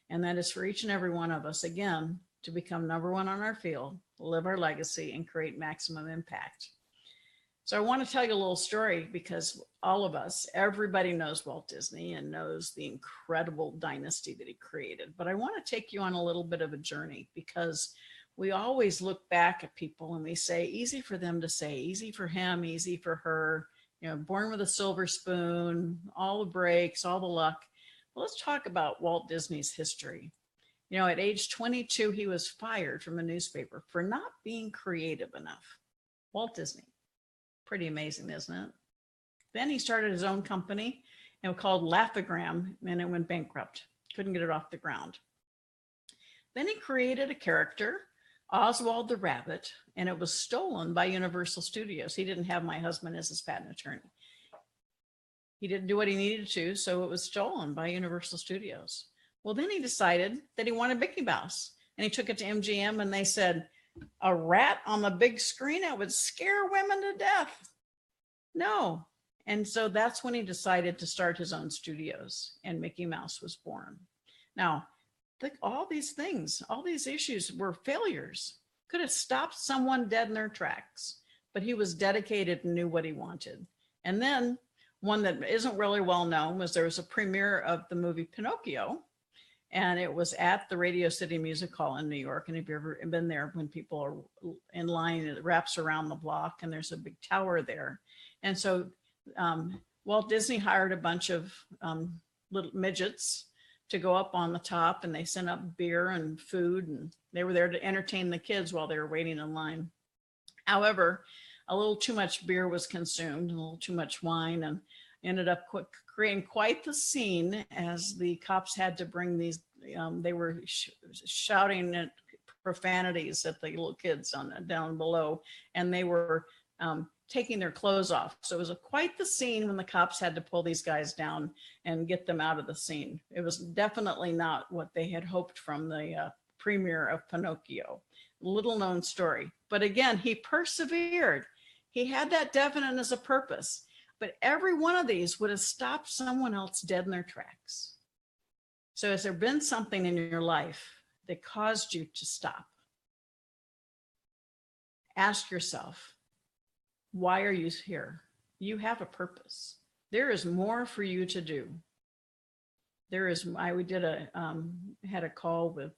And that is for each and every one of us, again, to become number one on our field, live our legacy, and create maximum impact. So I want to tell you a little story, because all of us, everybody knows Walt Disney and knows the incredible dynasty that he created. But I want to take you on a little bit of a journey, because we always look back at people and we say, easy for them to say, easy for him, easy for her, you know, born with a silver spoon, all the breaks, all the luck. Well, let's talk about Walt Disney's history. You know, at age 22, he was fired from a newspaper for not being creative enough. Walt Disney. Pretty amazing, isn't it? Then he started his own company, and it was called Laugh-O-Gram, and it went bankrupt. Couldn't get it off the ground. Then he created a character, Oswald the Rabbit, and it was stolen by Universal Studios. He didn't have my husband as his patent attorney. He didn't do what he needed to, so it was stolen by Universal Studios. Well, then he decided that he wanted Mickey Mouse, and he took it to MGM, and they said, a rat on the big screen, it would scare women to death. No. And so that's when he decided to start his own studios, and Mickey Mouse was born. Now, all these things, all these issues were failures. Could have stopped someone dead in their tracks, but he was dedicated and knew what he wanted. And then one that isn't really well known was there was a premiere of the movie Pinocchio, and it was at the Radio City Music Hall in New York. And if you've ever been there, when people are in line, it wraps around the block, and there's a big tower there. And so Walt Disney hired a bunch of little midgets to go up on the top, and they sent up beer and food, and they were there to entertain the kids while they were waiting in line. However, a little too much beer was consumed, a little too much wine, and ended up creating quite the scene as the cops had to bring these, they were shouting at profanities at the little kids down below, and they were taking their clothes off. So it was quite the scene when the cops had to pull these guys down and get them out of the scene. It was definitely not what they had hoped from the premiere of Pinocchio. Little known story. But again, he persevered. He had that definite as a purpose. But every one of these would have stopped someone else dead in their tracks. So has there been something in your life that caused you to stop? Ask yourself, why are you here? You have a purpose. There is more for you to do. There is, had a call with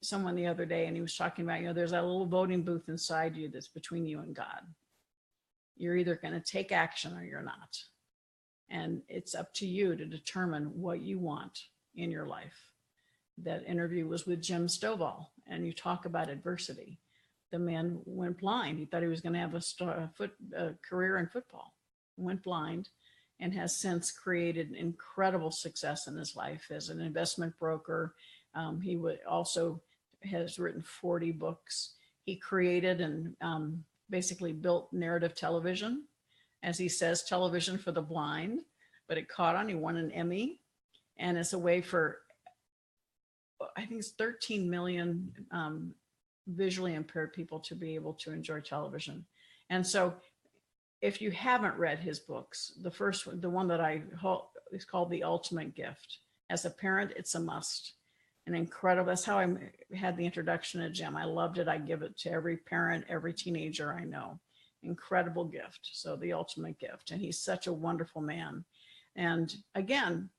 someone the other day, and he was talking about, there's that little voting booth inside you that's between you and God. You're either going to take action or you're not. And it's up to you to determine what you want in your life. That interview was with Jim Stovall, and you talk about adversity. The man went blind. He thought he was going to have a career in football. Went blind, and has since created incredible success in his life as an investment broker. He also has written 40 books. He created and basically built narrative television, as he says, television for the blind, but it caught on. He won an Emmy, and it's a way for I think it's 13 million visually impaired people to be able to enjoy television. And so if you haven't read his books, the one that I hold is called The Ultimate Gift. As a parent, it's a must. An incredible, that's how I had the introduction to Jim. I loved it. I give it to every parent, every teenager I know. Incredible gift. So The Ultimate Gift. And he's such a wonderful man. And again,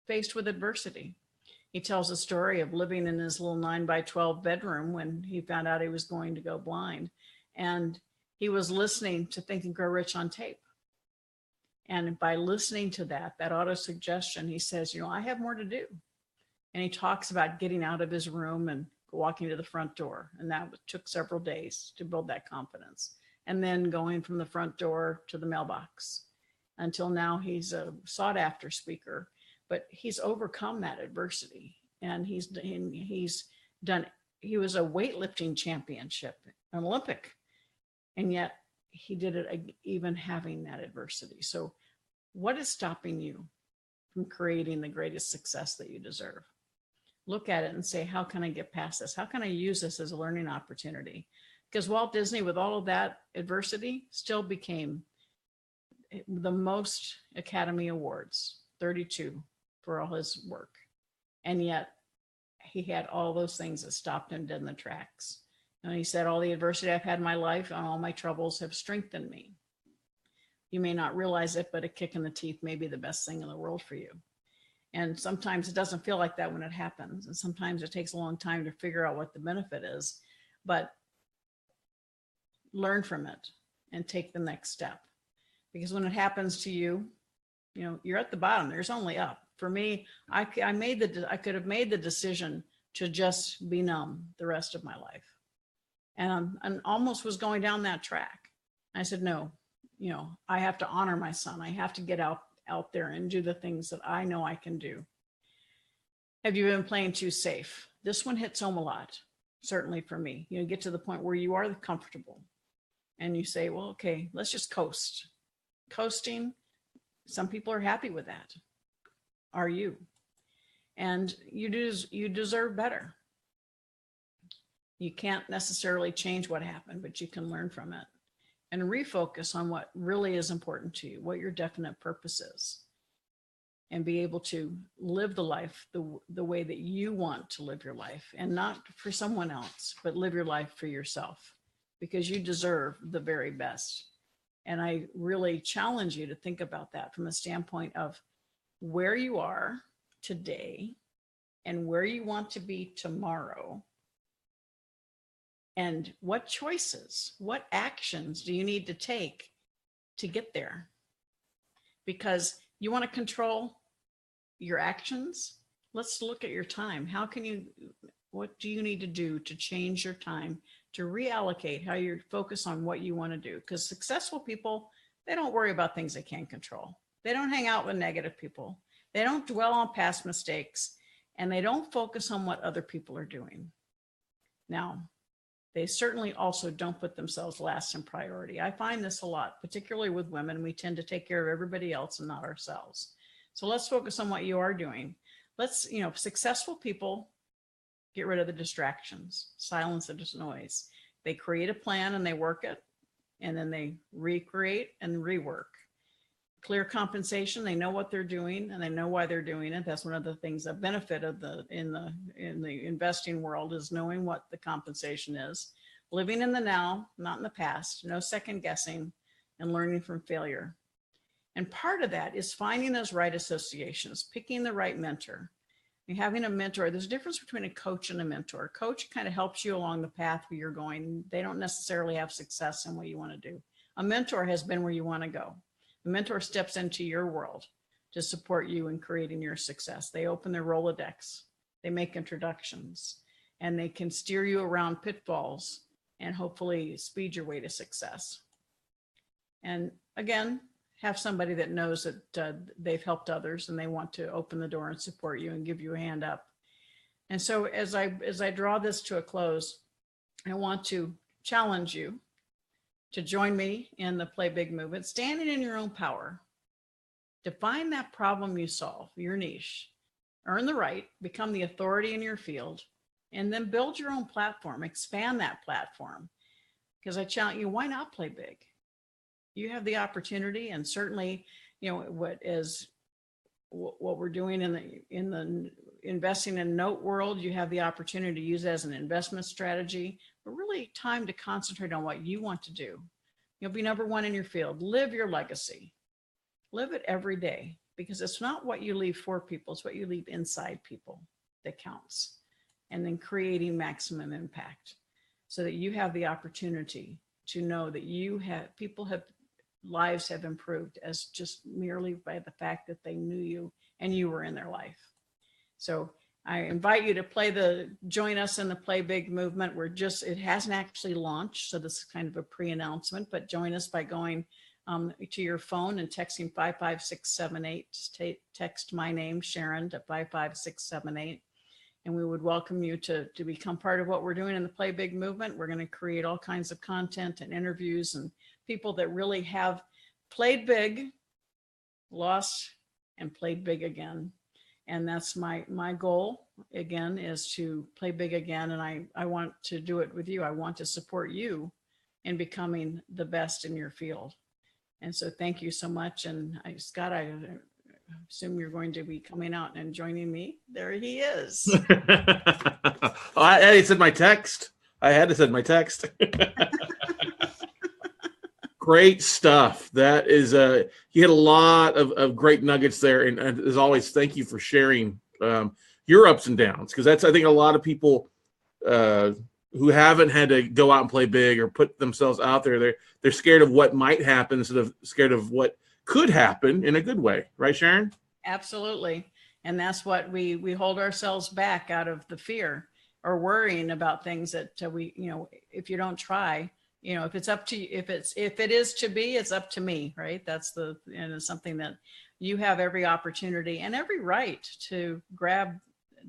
faced with adversity. He tells a story of living in his little 9x12 bedroom when he found out he was going to go blind. And he was listening to Think and Grow Rich on tape. And by listening to that auto-suggestion, he says, you know, I have more to do. And he talks about getting out of his room and walking to the front door. And that took several days to build that confidence. And then going from the front door to the mailbox until now he's a sought after speaker, but he's overcome that adversity. And he was a weightlifting championship, an Olympic, and yet he did it even having that adversity. So what is stopping you from creating the greatest success that you deserve? Look at it and say, how can I get past this? How can I use this as a learning opportunity? Because Walt Disney, with all of that adversity, still became the most Academy Awards, 32 for all his work. And yet he had all those things that stopped him dead in the tracks. And he said, all the adversity I've had in my life and all my troubles have strengthened me. You may not realize it, but a kick in the teeth may be the best thing in the world for you. And sometimes it doesn't feel like that when it happens. And sometimes it takes a long time to figure out what the benefit is, but learn from it and take the next step. Because when it happens to you, you know, you're at the bottom, there's only up. For me, I could have made the decision to just be numb the rest of my life. And almost was going down that track. I said, no, you know, I have to honor my son. I have to get out there and do the things that I know I can do. Have you been playing too safe? This one hits home a lot, certainly for me. You know, get to the point where you are comfortable and you say, well, okay, let's just coast. Coasting, some people are happy with that. Are you? And you deserve better. You can't necessarily change what happened, but you can learn from it and refocus on what really is important to you, what your definite purpose is, and be able to live the life the way that you want to live your life, and not for someone else, but live your life for yourself, because you deserve the very best. And I really challenge you to think about that from a standpoint of where you are today and where you want to be tomorrow. And what choices, what actions do you need to take to get there? Because you want to control your actions. Let's look at your time. What do you need to do to change your time, to reallocate how you focus on what you want to do? Because successful people, they don't worry about things they can't control. They don't hang out with negative people. They don't dwell on past mistakes, and they don't focus on what other people are doing. Now, they certainly also don't put themselves last in priority. I find this a lot, particularly with women. We tend to take care of everybody else and not ourselves. So let's focus on what you are doing. Let's, you know, successful people get rid of the distractions, silence the noise. They create a plan and they work it, and then they recreate and rework. Clear compensation, they know what they're doing and they know why they're doing it. That's one of the things that benefit of in the investing world is knowing what the compensation is. Living in the now, not in the past, no second guessing, and learning from failure. And part of that is finding those right associations, picking the right mentor. And having a mentor, there's a difference between a coach and a mentor. A coach kind of helps you along the path where you're going. They don't necessarily have success in what you want to do. A mentor has been where you want to go. A mentor steps into your world to support you in creating your success. They open their Rolodex, they make introductions, and they can steer you around pitfalls and hopefully speed your way to success. And again, have somebody that knows that they've helped others and they want to open the door and support you and give you a hand up. And so as I draw this to a close, I want to challenge you to join me in the Play Big movement, standing in your own power. Define that problem you solve, your niche, earn the right, become the authority in your field, and then build your own platform, expand that platform. Because I challenge you, why not play big? You have the opportunity, and certainly, what we're doing in the investing in note world, you have the opportunity to use it as an investment strategy, but really time to concentrate on what you want to do. You'll be number one in your field. Live your legacy. Live it every day, because it's not what you leave for people, it's what you leave inside people that counts. And then creating maximum impact so that you have the opportunity to know that lives have improved as just merely by the fact that they knew you and you were in their life. So I invite you to join us in the Play Big movement. It hasn't actually launched, so this is kind of a pre-announcement, but join us by going to your phone and texting 55678. Just text my name, Sharon, to 55678. And we would welcome you to become part of what we're doing in the Play Big movement. We're going to create all kinds of content and interviews and people that really have played big, lost, and played big again. And that's my goal, again, is to play big again. And I want to do it with you. I want to support you in becoming the best in your field. And so thank you so much. And Scott, I assume you're going to be coming out and joining me. There he is. I said my text. I had to send my text. Great stuff. That is, you had a lot of great nuggets there. And as always, thank you for sharing your ups and downs, because that's, I think, a lot of people who haven't had to go out and play big or put themselves out there, they're scared of what might happen instead of scared of what could happen in a good way. Right, Sharon? Absolutely. And that's what we hold ourselves back out of the fear or worrying about things that if you don't try, if it's up to you, if it is to be, it's up to me, right? And it's something that you have every opportunity and every right to grab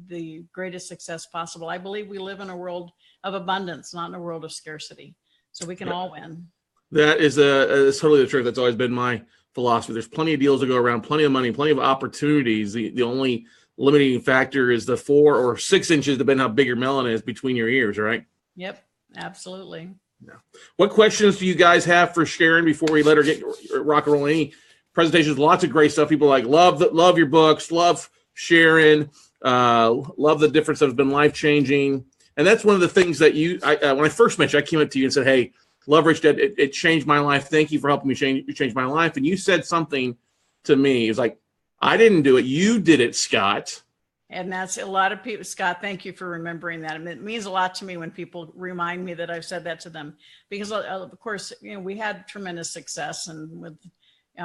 the greatest success possible. I believe we live in a world of abundance, not in a world of scarcity. So we can all win. That is totally the truth. That's always been my philosophy. There's plenty of deals to go around, plenty of money, plenty of opportunities. The only limiting factor is the 4 or 6 inches, depending how big your melon is, between your ears, right? Yep, absolutely. Yeah. What questions do you guys have for Sharon before we let her get rock and roll? Any presentations? Lots of great stuff. People love your books, love Sharon, love the difference that has been life-changing. And that's one of the things that when I first met you, I came up to you and said, hey, love Rich Dad. It changed my life. Thank you for helping me change my life. And you said something to me. It was like, I didn't do it. You did it, Scott. And that's a lot of people. Scott, thank you for remembering that. I mean, it means a lot to me when people remind me that I've said that to them, because of course, we had tremendous success and with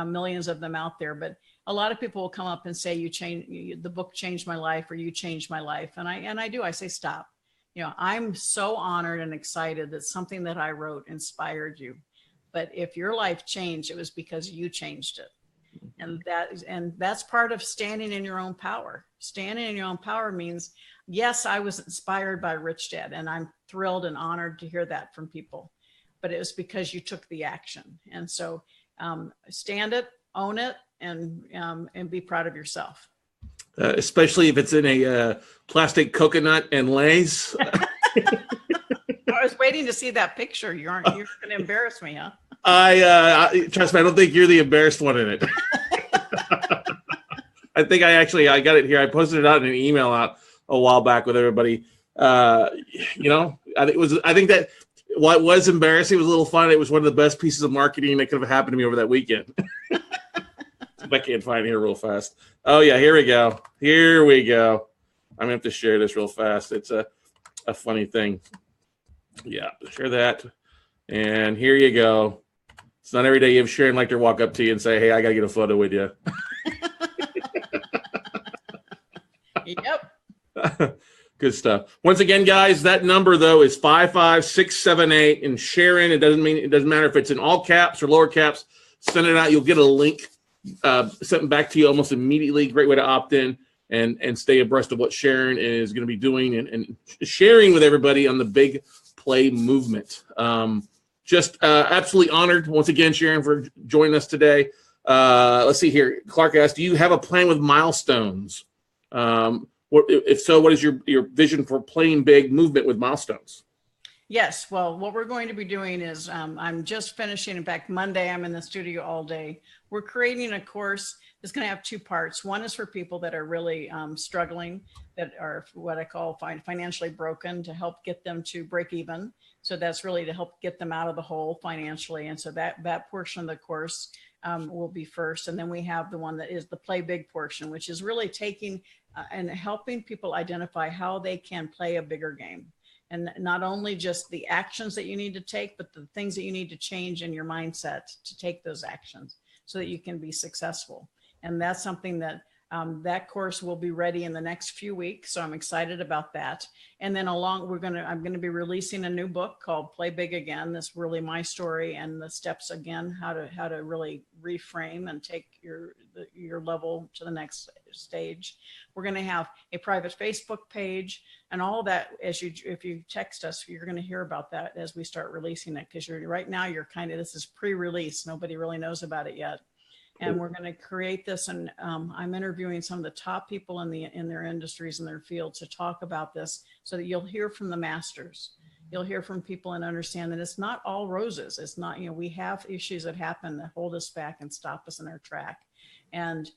millions of them out there, but a lot of people will come up and say, the book changed my life, or you changed my life. And I do, I say, stop. I'm so honored and excited that something that I wrote inspired you. But if your life changed, it was because you changed it. And that's part of standing in your own power. Standing in your own power means, yes, I was inspired by Rich Dad, and I'm thrilled and honored to hear that from people. But it was because you took the action. And so stand it, own it, and be proud of yourself. Especially if it's in a plastic coconut and Lay's. I was waiting to see that picture. You're going to embarrass me, huh? Trust me, I don't think you're the embarrassed one in it. I think I got it here. I posted it out in an email out a while back with everybody. I think that while it was embarrassing, it was a little fun. It was one of the best pieces of marketing that could have happened to me over that weekend. If I can't find it here real fast. Oh yeah, here we go. I'm gonna have to share this real fast. It's a funny thing. Yeah, share that. And here you go. It's not every day you have Sharon Lechter walk up to you and say, hey, I got to get a photo with you. Yep. Good stuff. Once again, guys, that number, though, is 55678. And Sharon, it doesn't matter if it's in all caps or lower caps. Send it out. You'll get a link sent back to you almost immediately. Great way to opt in and stay abreast of what Sharon is going to be doing and sharing with everybody on the Big Play movement. Just absolutely honored once again, Sharon, for joining us today. Let's see here. Clark asked, do you have a plan with milestones If so, what is your vision for playing big movement with milestones? Yes. Well, what we're going to be doing is I'm just finishing. In fact, Monday, I'm in the studio all day. We're creating a course that's going to have two parts. One is for people that are really struggling, that are what I call financially broken, to help get them to break even. So that's really to help get them out of the hole financially. And so that portion of the course will be first. And then we have the one that is the play big portion, which is really taking and helping people identify how they can play a bigger game. And not only just the actions that you need to take, but the things that you need to change in your mindset to take those actions so that you can be successful. And that's something that that course will be ready in the next few weeks. So I'm excited about that. And then I'm going to be releasing a new book called Play Big Again. That's really my story and the steps again, how to really reframe and take your level to the next stage. We're going to have a private Facebook page and all that. If you text us, you're going to hear about that as we start releasing it, because right now this is pre-release. Nobody really knows about it yet. And we're going to create this, and I'm interviewing some of the top people in their industries and their fields to talk about this, so that you'll hear from the masters. You'll hear from people and understand that it's not all roses. It's not, we have issues that happen that hold us back and stop us in our track. And,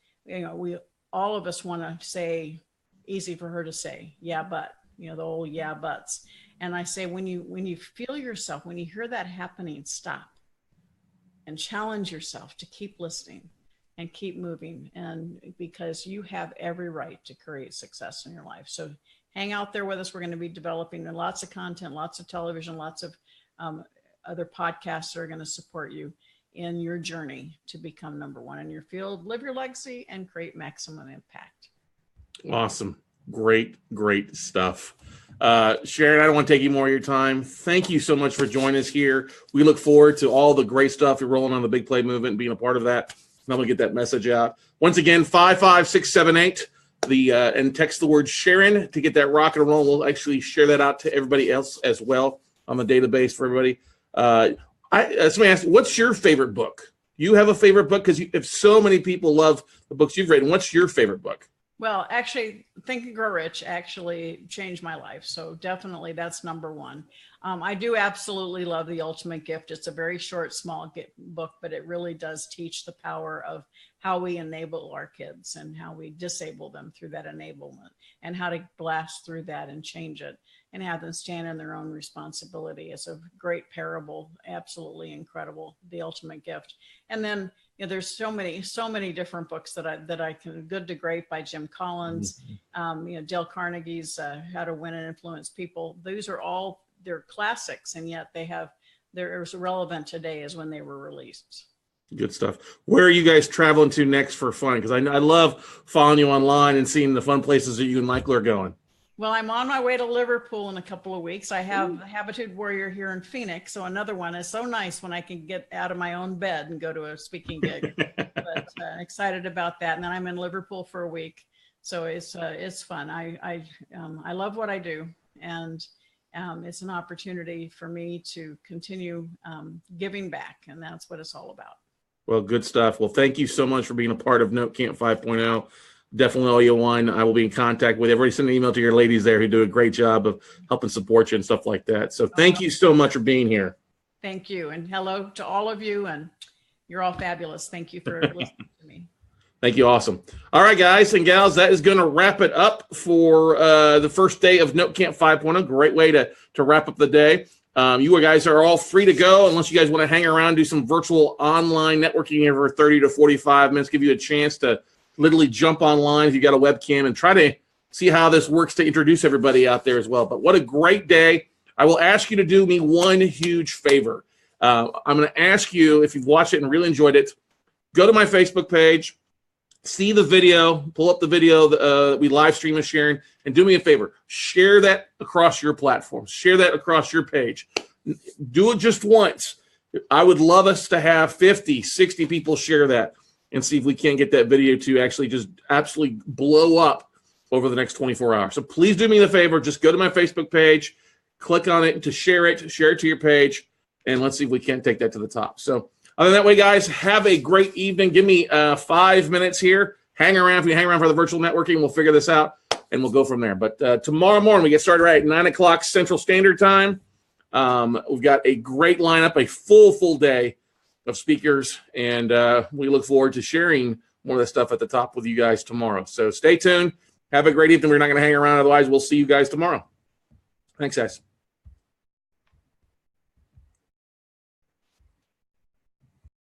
all of us want to say, easy for her to say, yeah, but, the old yeah, buts. And I say, when you feel yourself, when you hear that happening, stop and challenge yourself to keep listening and keep moving. And because you have every right to create success in your life. So hang out there with us. We're going to be developing lots of content, lots of television, lots of other podcasts that are going to support you in your journey to become number one in your field, live your legacy, and create maximum impact. Awesome. Great stuff. Sharon, I don't want to take you more of your time. Thank you so much for joining us here. We look forward to all the great stuff you're rolling on the Big Play Movement and being a part of that. And I'm going to get that message out. Once again, 55678, and text the word Sharon to get that rock and roll. We'll actually share that out to everybody else as well on the database for everybody. Somebody asked, what's your favorite book? You have a favorite book? Because if so many people love the books you've written, what's your favorite book? Well, actually, Think and Grow Rich actually changed my life. So definitely that's number one. I do absolutely love The Ultimate Gift. It's a very short, small book, but it really does teach the power of how we enable our kids and how we disable them through that enablement, and how to blast through that and change it and have them stand in their own responsibility. It's a great parable, absolutely incredible, The Ultimate Gift. And then there's so many different books that I can. Good to Great by Jim Collins, Dale Carnegie's How to Win and Influence People. These are all, they're classics, and yet they're as relevant today as when they were released. Good stuff. Where are you guys traveling to next for fun? Because I love following you online and seeing the fun places that you and Michael are going. Well, I'm on my way to Liverpool in a couple of weeks. I have Habitude Warrior here in Phoenix. So another one. Is so nice when I can get out of my own bed and go to a speaking gig. But excited about that. And then I'm in Liverpool for a week. So it's fun. I love what I do. And it's an opportunity for me to continue giving back. And that's what it's all about. Well, good stuff. Well, thank you so much for being a part of Note Camp 5.0. Definitely owe you one. I will be in contact with everybody. Send an email to your ladies there who do a great job of helping support you and stuff like that. So thank you so much for being here. Thank you. And hello to all of you. And you're all fabulous. Thank you for listening to me. Thank you. Awesome. All right, guys and gals, that is going to wrap it up for the first day of Note Camp 5.0. Great way to wrap up the day. You guys are all free to go unless you guys want to hang around, do some virtual online networking over 30 to 45 minutes, give you a chance to literally jump online if you got a webcam and try to see how this works to introduce everybody out there as well. But what a great day. I will ask you to do me one huge favor. I'm going to ask you, if you've watched it and really enjoyed it, go to my Facebook page, see the video, pull up the video that we live stream with Sharon, and do me a favor. Share that across your platform. Share that across your page. Do it just once. I would love us to have 50, 60 people share that and see if we can't get that video to actually just absolutely blow up over the next 24 hours. So please do me the favor. Just go to my Facebook page, click on it to share it to your page, and let's see if we can't take that to the top. So other than that way, guys, have a great evening. Give me 5 minutes here, hang around. If you hang around for the virtual networking, we'll figure this out and we'll go from there. But tomorrow morning, we get started right at 9 o'clock Central Standard Time. We've got a great lineup, a full day of speakers, and we look forward to sharing more of the stuff at the top with you guys tomorrow. So stay tuned. Have a great evening. We're not going to hang around. Otherwise, we'll see you guys tomorrow. Thanks, guys.